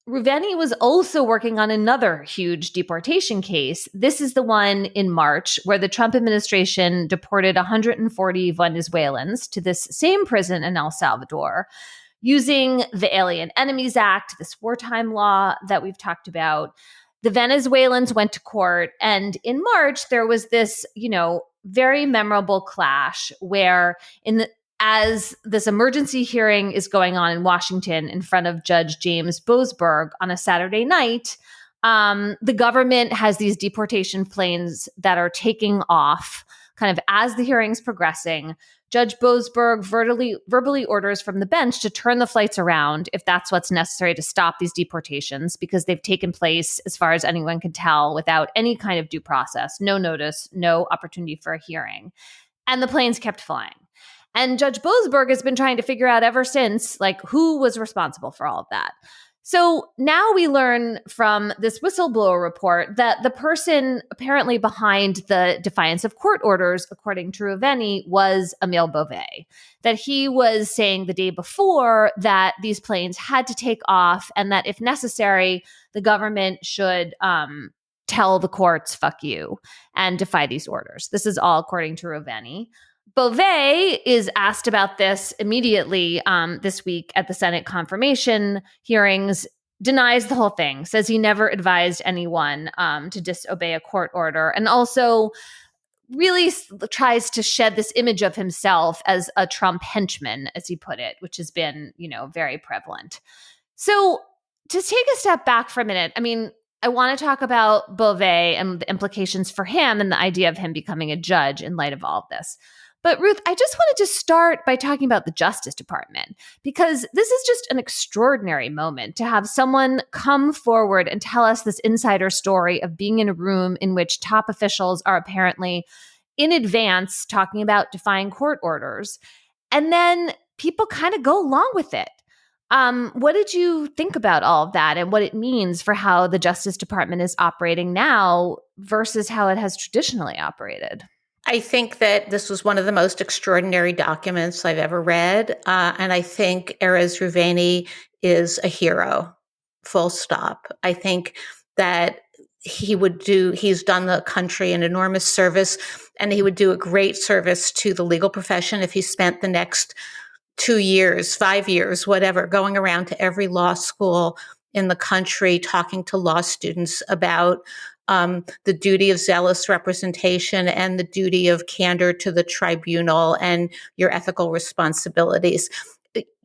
Ruveni was also working on another huge deportation case. This is the one in March where the Trump administration deported 140 Venezuelans to this same prison in El Salvador using the Alien Enemies Act, this wartime law that we've talked about. The Venezuelans went to court, and in March, there was this, very memorable clash where as this emergency hearing is going on in Washington in front of Judge James Boasberg on a Saturday night, the government has these deportation planes that are taking off kind of as the hearing's progressing. Judge Boasberg verbally orders from the bench to turn the flights around if that's what's necessary to stop these deportations, because they've taken place, as far as anyone can tell, without any kind of due process, no notice, no opportunity for a hearing. And the planes kept flying. And Judge Boasberg has been trying to figure out ever since, who was responsible for all of that. So now we learn from this whistleblower report that the person apparently behind the defiance of court orders, according to Ruveni, was Emil Bove. That he was saying the day before that these planes had to take off and that if necessary, the government should tell the courts, fuck you, and defy these orders. This is all according to Ruveni. Bove is asked about this immediately this week at the Senate confirmation hearings, denies the whole thing, says he never advised anyone to disobey a court order, and also really tries to shed this image of himself as a Trump henchman, as he put it, which has been, very prevalent. So to take a step back for a minute, I want to talk about Bove and the implications for him and the idea of him becoming a judge in light of all of this. But Ruth, I just wanted to start by talking about the Justice Department, because this is just an extraordinary moment to have someone come forward and tell us this insider story of being in a room in which top officials are apparently in advance talking about defying court orders. And then people kind of go along with it. What did you think about all of that and what it means for how the Justice Department is operating now versus how it has traditionally operated? I think that this was one of the most extraordinary documents I've ever read. And I think Erez Ruveni is a hero, full stop. I think that he's done the country an enormous service, and he would do a great service to the legal profession if he spent the next 2 years, 5 years, whatever, going around to every law school in the country, talking to law students about the duty of zealous representation and the duty of candor to the tribunal and your ethical responsibilities.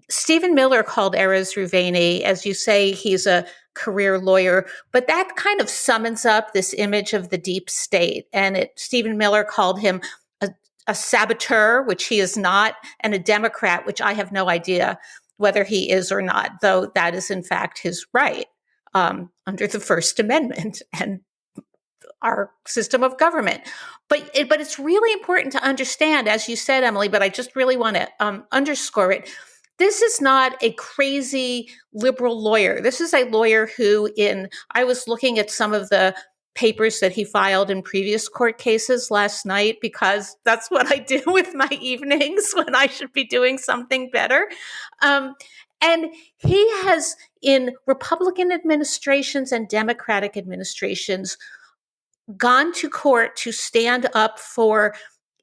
Stephen Miller called Erez Ruveni, as you say, he's a career lawyer, but that kind of summons up this image of the deep state. And Stephen Miller called him a saboteur, which he is not, and a Democrat, which I have no idea whether he is or not, though that is in fact his right under the First Amendment and our system of government. But it's really important to understand, as you said, Emily, but I just really want to underscore it. This is not a crazy liberal lawyer. This is a lawyer who I was looking at some of the papers that he filed in previous court cases last night, because that's what I do with my evenings when I should be doing something better. And he has, in Republican administrations and Democratic administrations, gone to court to stand up for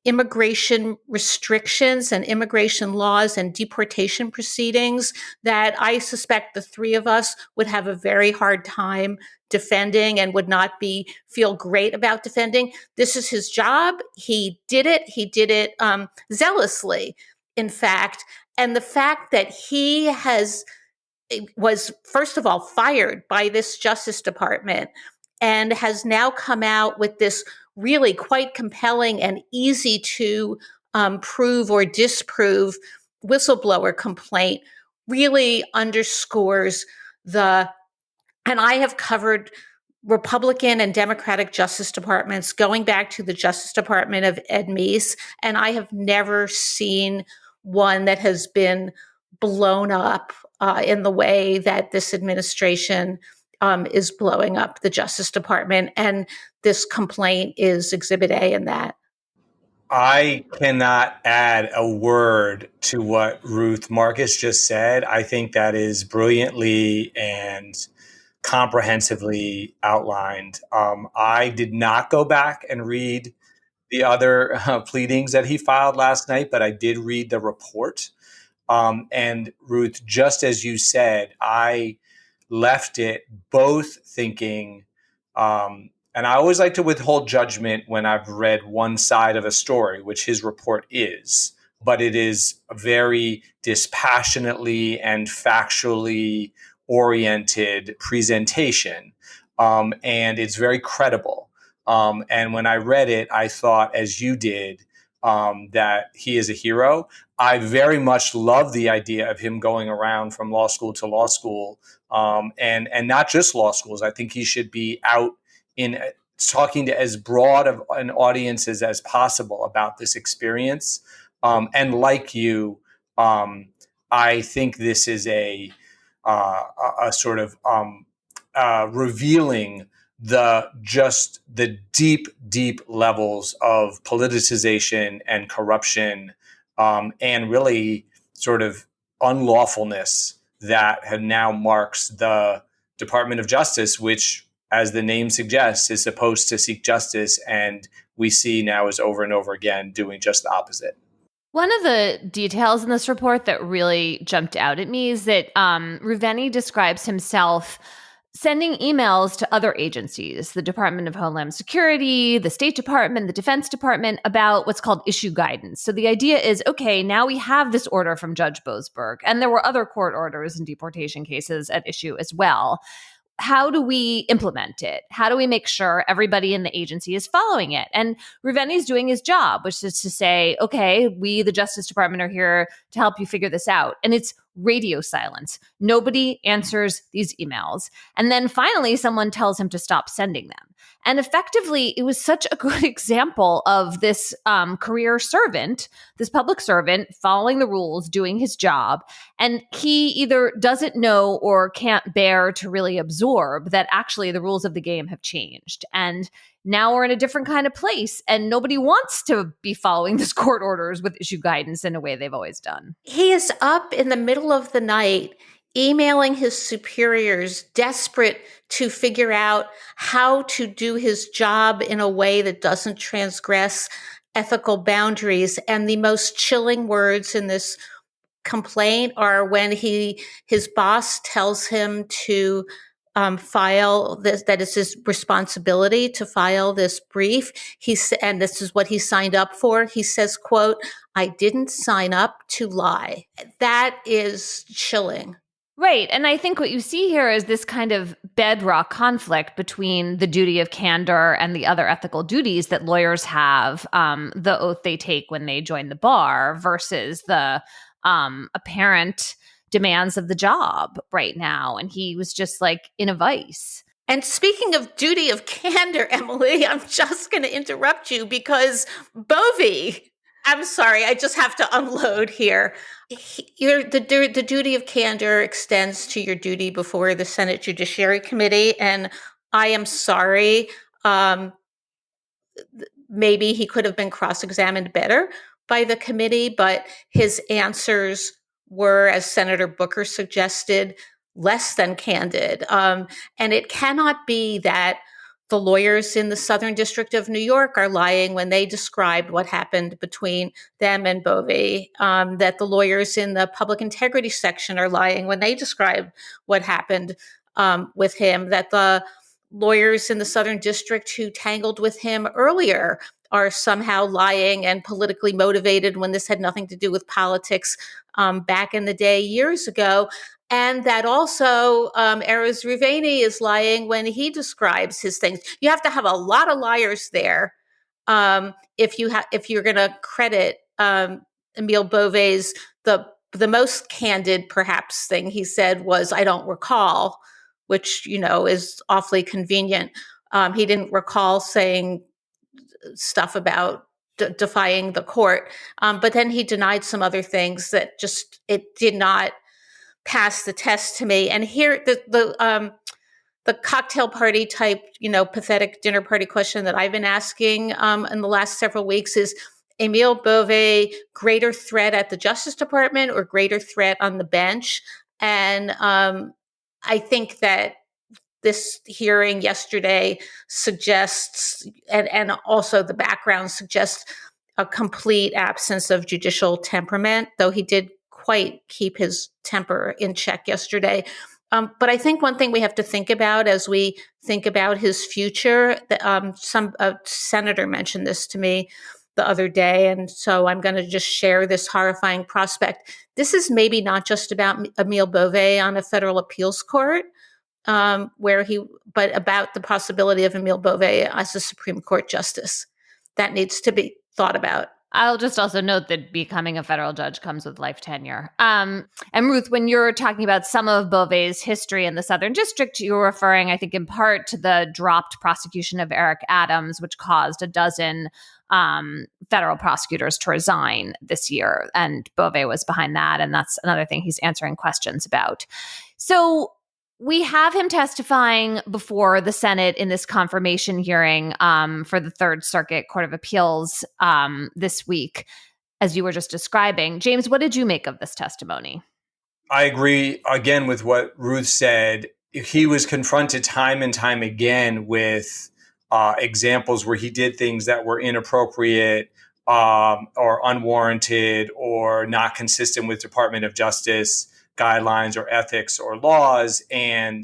immigration restrictions and immigration laws and deportation proceedings that I suspect the three of us would have a very hard time defending and would not feel great about defending. This is his job. He did it. He did it zealously, in fact. And the fact that he was, first of all, fired by this Justice Department and has now come out with this really quite compelling and easy to prove or disprove whistleblower complaint really underscores and I have covered Republican and Democratic Justice Departments going back to the Justice Department of Ed Meese, and I have never seen one that has been blown up in the way that this administration is blowing up the Justice Department. And this complaint is Exhibit A in that. I cannot add a word to what Ruth Marcus just said. I think that is brilliantly and comprehensively outlined. I did not go back and read the other pleadings that he filed last night, but I did read the report. And Ruth, just as you said, I left it both thinking, and I always like to withhold judgment when I've read one side of a story, which his report is, but it is very dispassionately and factually oriented presentation. And it's very credible. And when I read it, I thought, as you did, that he is a hero. I very much love the idea of him going around from law school to law school, and not just law schools. I think he should be out in talking to as broad of an audiences as possible about this experience. And like you, I think this is a sort of revealing the deep levels of politicization and corruption, and really sort of unlawfulness that now marks the Department of Justice, which, as the name suggests, is supposed to seek justice. And we see now is over and over again doing just the opposite. One of the details in this report that really jumped out at me is that Ruveni describes himself sending emails to other agencies, the Department of Homeland Security, the State Department, the Defense Department, about what's called issue guidance. So the idea is, okay, now we have this order from Judge Boasberg, and there were other court orders in deportation cases at issue as well. How do we implement it? How do we make sure everybody in the agency is following it? And Ruveni's doing his job, which is to say, okay, we, the Justice Department, are here to help you figure this out. And it's radio silence. Nobody answers these emails. And then finally, someone tells him to stop sending them. And effectively, it was such a good example of this career servant, this public servant following the rules, doing his job. And he either doesn't know or can't bear to really absorb that actually the rules of the game have changed. And now we're in a different kind of place, and nobody wants to be following this court orders with issue guidance in a way they've always done. He is up in the middle of the night emailing his superiors, desperate to figure out how to do his job in a way that doesn't transgress ethical boundaries. And the most chilling words in this complaint are when his boss tells him to file this, that it's his responsibility to file this brief. And this is what he signed up for. He says, quote, "I didn't sign up to lie." That is chilling. Right. And I think what you see here is this kind of bedrock conflict between the duty of candor and the other ethical duties that lawyers have, the oath they take when they join the bar versus the apparent demands of the job right now. And he was just like in a vice. And speaking of duty of candor, Emily, I'm just going to interrupt you because Bove, I'm sorry, I just have to unload here. The duty of candor extends to your duty before the Senate Judiciary Committee. And I am sorry, maybe he could have been cross-examined better by the committee, but his answers were, as Senator Booker suggested, less than candid. And it cannot be that the lawyers in the Southern District of New York are lying when they described what happened between them and Bove, that the lawyers in the public integrity section are lying when they described what happened with him, that the lawyers in the Southern District who tangled with him earlier are somehow lying and politically motivated when this had nothing to do with politics back in the day years ago. And that also Erez Ruveni is lying when he describes his things. You have to have a lot of liars there if you're going to credit Emil Bove's the most candid perhaps thing he said was, "I don't recall," which is awfully convenient. He didn't recall saying stuff about defying the court, but then he denied some other things that just it did not pass the test to me. And here, the cocktail party type, pathetic dinner party question that I've been asking in the last several weeks is: Emil Bove greater threat at the Justice Department or greater threat on the bench? And I think that this hearing yesterday suggests, and also the background suggests, a complete absence of judicial temperament, though he did quite keep his temper in check yesterday. But I think one thing we have to think about as we think about his future, some senator mentioned this to me the other day, and so I'm going to just share this horrifying prospect. This is maybe not just about Emil Bove on a federal appeals court, but about the possibility of Emil Bove as a Supreme Court justice. That needs to be thought about. I'll just also note that becoming a federal judge comes with life tenure. And Ruth, when you're talking about some of Bove's history in the Southern District, you're referring, I think, in part to the dropped prosecution of Eric Adams, which caused a dozen federal prosecutors to resign this year. And Bove was behind that. And that's another thing he's answering questions about. So we have him testifying before the Senate in this confirmation hearing for the Third Circuit Court of Appeals this week, as you were just describing. James, what did you make of this testimony? I agree, again, with what Ruth said. He was confronted time and time again with examples where he did things that were inappropriate or unwarranted or not consistent with Department of Justice guidelines or ethics or laws. And,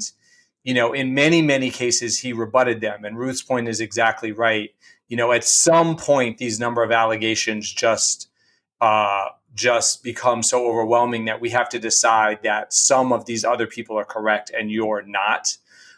in many, many cases, he rebutted them. And Ruth's point is exactly right. At some point, these number of allegations just become so overwhelming that we have to decide that some of these other people are correct and you're not.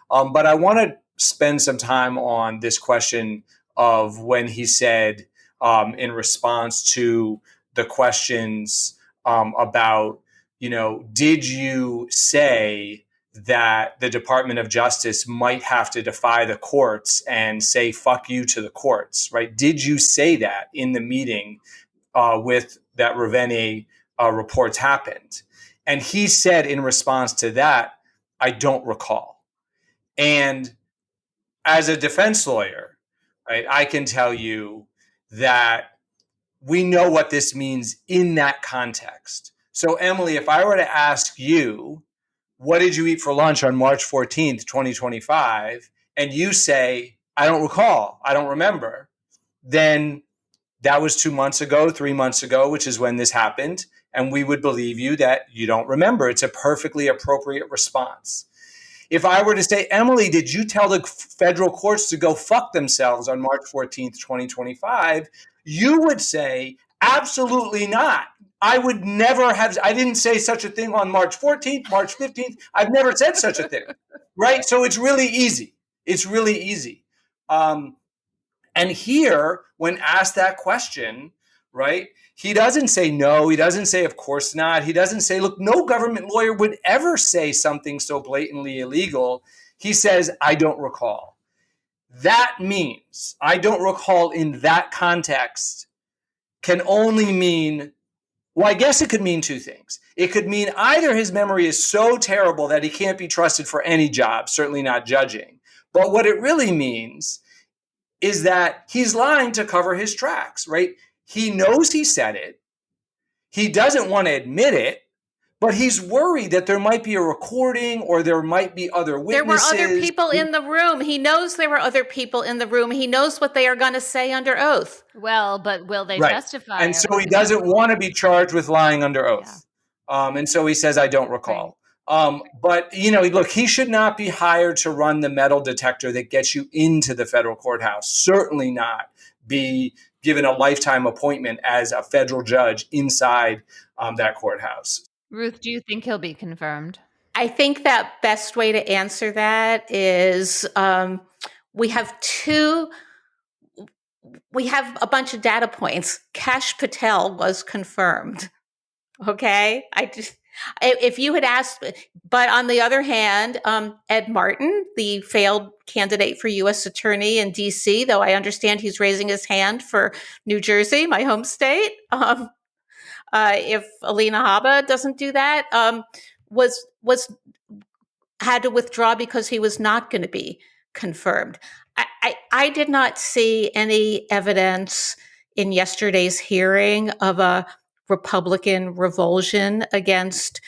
But I want to spend some time on this question of when he said, in response to the questions about did you say that the Department of Justice might have to defy the courts and say, fuck you to the courts, right? Did you say that in the meeting with that Ravene reports happened? And he said in response to that, I don't recall. And as a defense lawyer, right, I can tell you that we know what this means in that context. So, Emily, if I were to ask you, what did you eat for lunch on March 14th, 2025? And you say, I don't recall, I don't remember. Then that was 2 months ago, 3 months ago, which is when this happened. And we would believe you that you don't remember. It's a perfectly appropriate response. If I were to say, Emily, did you tell the federal courts to go fuck themselves on March 14th, 2025? You would say, absolutely not. I would never have, I didn't say such a thing on March 14th, March 15th. I've never said such a thing, right? So it's really easy. It's really easy. And here, when asked that question, right, he doesn't say no. He doesn't say, of course not. He doesn't say, look, no government lawyer would ever say something so blatantly illegal. He says, I don't recall. That means I don't recall in that context can only mean, well, I guess it could mean two things. It could mean either his memory is so terrible that he can't be trusted for any job, certainly not judging. But what it really means is that he's lying to cover his tracks, right? He knows he said it. He doesn't want to admit it, but he's worried that there might be a recording or there might be other witnesses. There were other people in the room. He knows there were other people in the room. He knows what they are going to say under oath. Well, but will they Right. testify? And so he doesn't want to be charged with lying under oath. Yeah. And so he says, I don't recall. Right. But, look, he should not be hired to run the metal detector that gets you into the federal courthouse. Certainly not be given a lifetime appointment as a federal judge inside that courthouse. Ruth, do you think he'll be confirmed? I think that best way to answer that is we have a bunch of data points. Kash Patel was confirmed. Okay. If you had asked, but on the other hand, Ed Martin, the failed candidate for U.S. attorney in D.C., though I understand he's raising his hand for New Jersey, my home state. If Alina Habba doesn't do that, had to withdraw because he was not going to be confirmed. I did not see any evidence in yesterday's hearing of a Republican revulsion against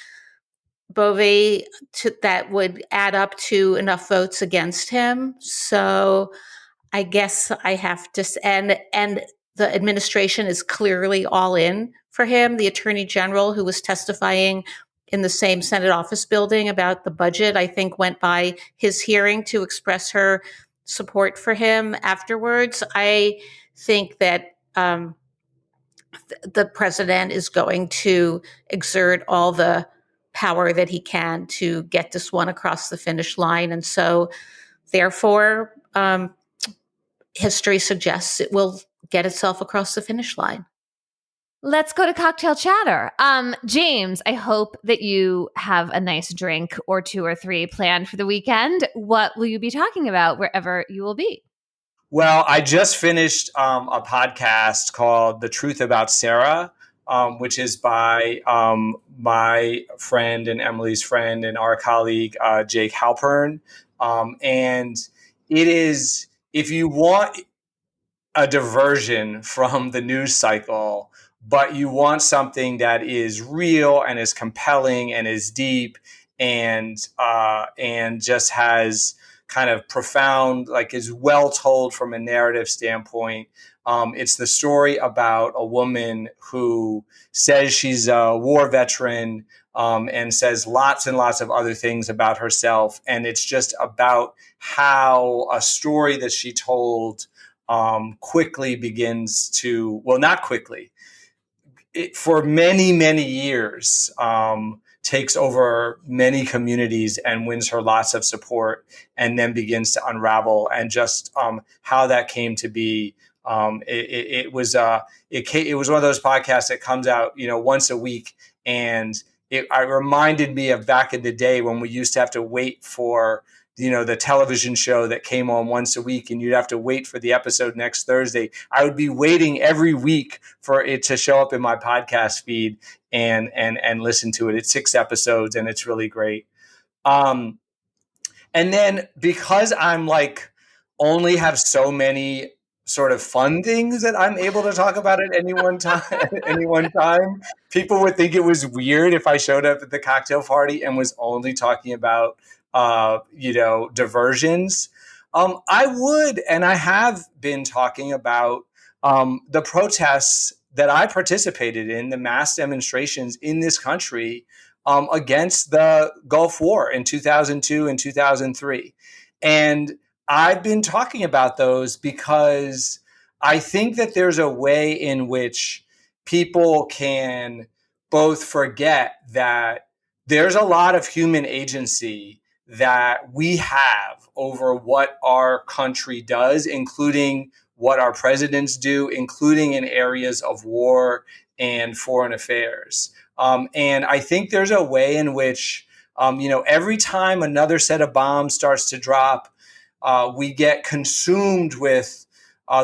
Bove that would add up to enough votes against him. So I guess I have to, and the administration is clearly all in for him. The Attorney General, who was testifying in the same Senate office building about the budget, I think went by his hearing to express her support for him afterwards. I think that the president is going to exert all the power that he can to get this one across the finish line. And so, therefore, history suggests it will get itself across the finish line. Let's go to cocktail chatter. James, I hope that you have a nice drink or two or three planned for the weekend. What will you be talking about wherever you will be? Well, I just finished a podcast called The Truth About Sarah, which is by my friend and Emily's friend and our colleague, Jake Halpern. And it is, if you want a diversion from the news cycle, but you want something that is real and is compelling and is deep and just has kind of profound, like is well told from a narrative standpoint. It's the story about a woman who says she's a war veteran and says lots and lots of other things about herself. And it's just about how a story that she told quickly begins to, well, not quickly, for many, many years, takes over many communities and wins her lots of support and then begins to unravel, and just how that came to be. It was one of those podcasts that comes out, once a week, and it reminded me of back in the day when we used to have to wait for, the television show that came on once a week, and you'd have to wait for the episode next Thursday. I would be waiting every week for it to show up in my podcast feed and listen to it. It's 6 episodes and it's really great. And then because I'm only have so many sort of fun things that I'm able to talk about at any one time, people would think it was weird if I showed up at the cocktail party and was only talking about, diversions. I would, and I have been talking about the protests that I participated in, the mass demonstrations in this country against the Gulf War in 2002 and 2003. And I've been talking about those because I think that there's a way in which people can both forget that there's a lot of human agency that we have over what our country does, including what our presidents do, including in areas of war and foreign affairs. And I think there's a way in which, every time another set of bombs starts to drop, we get consumed with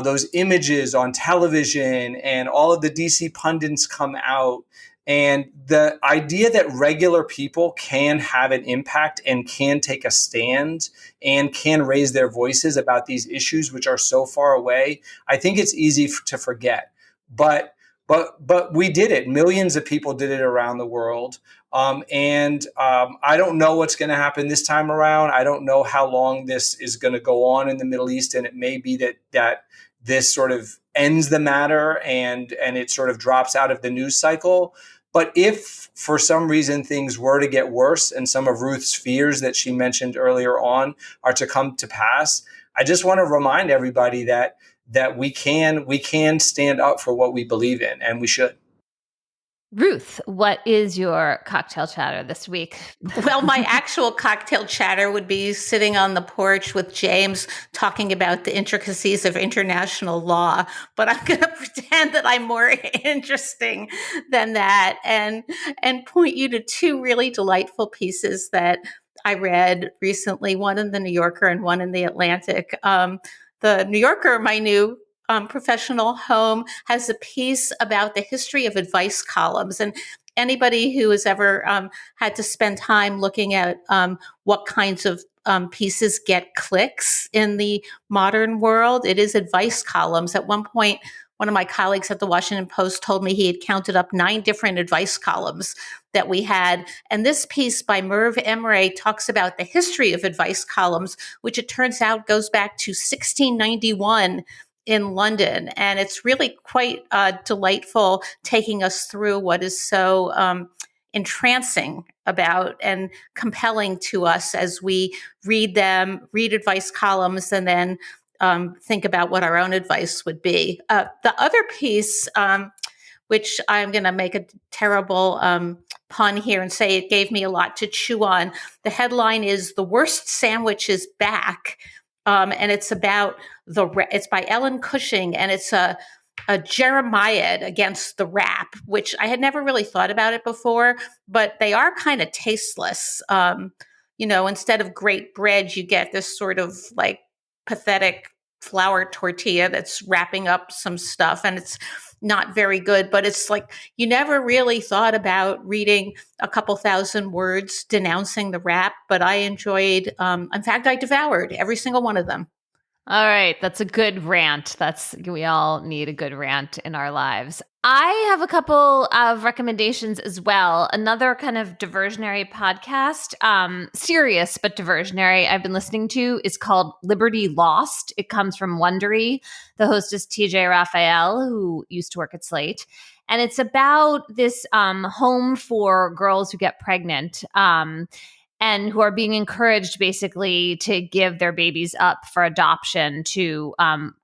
those images on television, and all of the DC pundits come out. And the idea that regular people can have an impact and can take a stand and can raise their voices about these issues, which are so far away, I think it's easy to forget. But we did it. Millions of people did it around the world. And I don't know what's going to happen this time around. I don't know how long this is going to go on in the Middle East. And it may be that this sort of ends the matter and it sort of drops out of the news cycle. But if for some reason things were to get worse and some of Ruth's fears that she mentioned earlier on are to come to pass, I just want to remind everybody that we can stand up for what we believe in, and we should. Ruth, what is your cocktail chatter this week? Well, my actual cocktail chatter would be sitting on the porch with James talking about the intricacies of international law, but I'm going to pretend that I'm more interesting than that and point you to 2 really delightful pieces that I read recently, one in the New Yorker and one in the Atlantic. The New Yorker, my new professional home, has a piece about the history of advice columns. And anybody who has ever had to spend time looking at what kinds of pieces get clicks in the modern world, it is advice columns. At one point, one of my colleagues at the Washington Post told me he had counted up 9 different advice columns that we had. And this piece by Merv Emre talks about the history of advice columns, which it turns out goes back to 1691 in London. And it's really quite delightful, taking us through what is so entrancing about and compelling to us as we read advice columns, and then think about what our own advice would be. The other piece, which I'm going to make a terrible pun here and say it gave me a lot to chew on. The headline is "The Worst Sandwich is Back." And it's about it's by Ellen Cushing, and it's a Jeremiad against the rap, which I had never really thought about it before, but they are kind of tasteless. Instead of great bread, you get this sort of pathetic flour tortilla that's wrapping up some stuff, and it's not very good, but it's you never really thought about reading a couple thousand words denouncing the rap, but I enjoyed, in fact, I devoured every single one of them. All right. That's a good rant. We all need a good rant in our lives. I have a couple of recommendations as well. Another kind of diversionary podcast, serious but diversionary, I've been listening to is called Liberty Lost. It comes from Wondery. The host is TJ Raphael, who used to work at Slate. And it's about this home for girls who get pregnant and who are being encouraged basically to give their babies up for adoption to,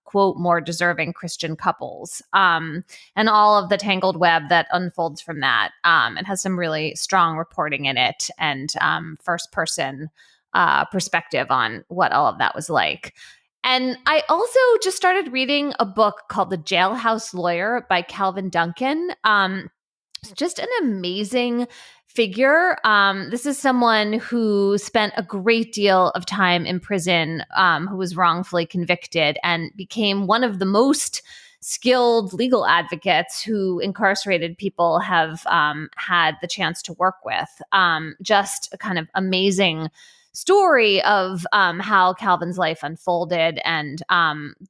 quote, more deserving Christian couples, and all of the tangled web that unfolds from that. It has some really strong reporting in it and first person perspective on what all of that was like. And I also just started reading a book called The Jailhouse Lawyer by Calvin Duncan. just an amazing figure. This is someone who spent a great deal of time in prison, who was wrongfully convicted and became one of the most skilled legal advocates who incarcerated people have had the chance to work with. Just a kind of amazing story of how Calvin's life unfolded. And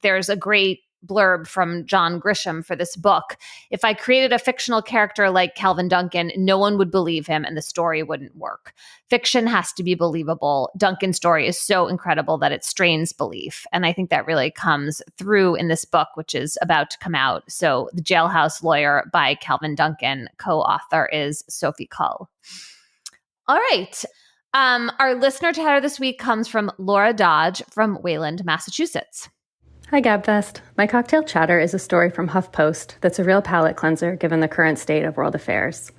there's a great blurb from John Grisham for this book. If I created a fictional character like Calvin Duncan, no one would believe him and the story wouldn't work. Fiction has to be believable. Duncan's story is so incredible that it strains belief. And I think that really comes through in this book, which is about to come out. So The Jailhouse Lawyer by Calvin Duncan. Co-author is Sophie Cull. All right. Our listener chatter this week comes from Laura Dodge from Wayland, Massachusetts. Hi, Gabfest. My cocktail chatter is a story from HuffPost that's a real palate cleanser given the current state of world affairs.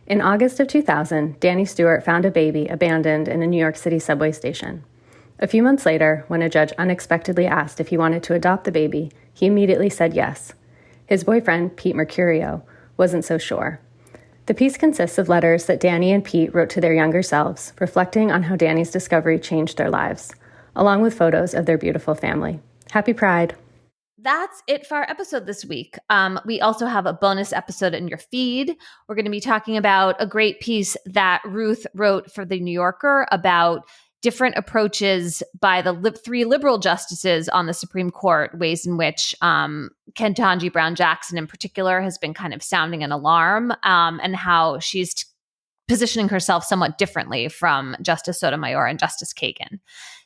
In August of 2000, Danny Stewart found a baby abandoned in a New York City subway station. A few months later, when a judge unexpectedly asked if he wanted to adopt the baby, he immediately said yes. His boyfriend, Pete Mercurio, wasn't so sure. The piece consists of letters that Danny and Pete wrote to their younger selves, reflecting on how Danny's discovery changed their lives, along with photos of their beautiful family. Happy Pride. That's it for our episode this week. We also have a bonus episode in your feed. We're going to be talking about a great piece that Ruth wrote for The New Yorker about different approaches by the three liberal justices on the Supreme Court, ways in which Ketanji Brown Jackson in particular has been kind of sounding an alarm, and how she's positioning herself somewhat differently from Justice Sotomayor and Justice Kagan.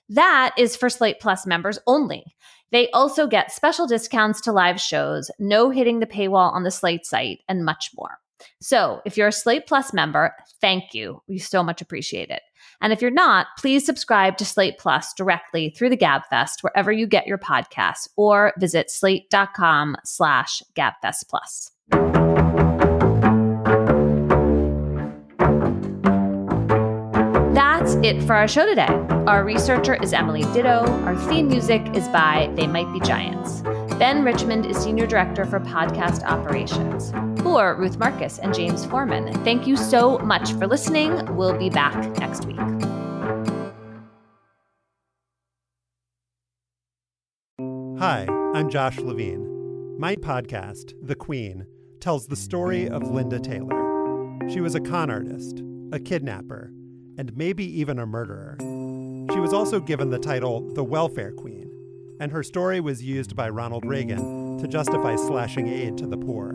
That is for Slate Plus members only. They also get special discounts to live shows, no hitting the paywall on the Slate site, and much more. So if you're a Slate Plus member, thank you. We so much appreciate it. And if you're not, please subscribe to Slate Plus directly through the Gabfest, wherever you get your podcasts, or visit slate.com/GabfestPlus. That's it for our show today. Our researcher is Emily Ditto. Our theme music is by They Might Be Giants. Ben Richmond is Senior Director for Podcast Operations. For Ruth Marcus and James Forman, thank you so much for listening. We'll be back next week. Hi, I'm Josh Levine. My podcast, The Queen, tells the story of Linda Taylor. She was a con artist, a kidnapper, and maybe even a murderer. She was also given the title the Welfare Queen, and her story was used by Ronald Reagan to justify slashing aid to the poor.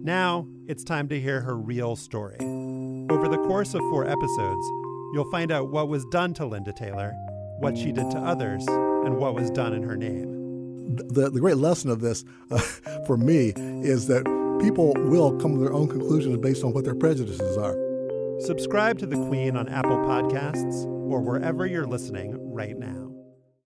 Now, it's time to hear her real story. Over the course of 4 episodes, you'll find out what was done to Linda Taylor, what she did to others, and what was done in her name. The great lesson of this, for me, is that people will come to their own conclusions based on what their prejudices are. Subscribe to The Queen on Apple Podcasts or wherever you're listening right now.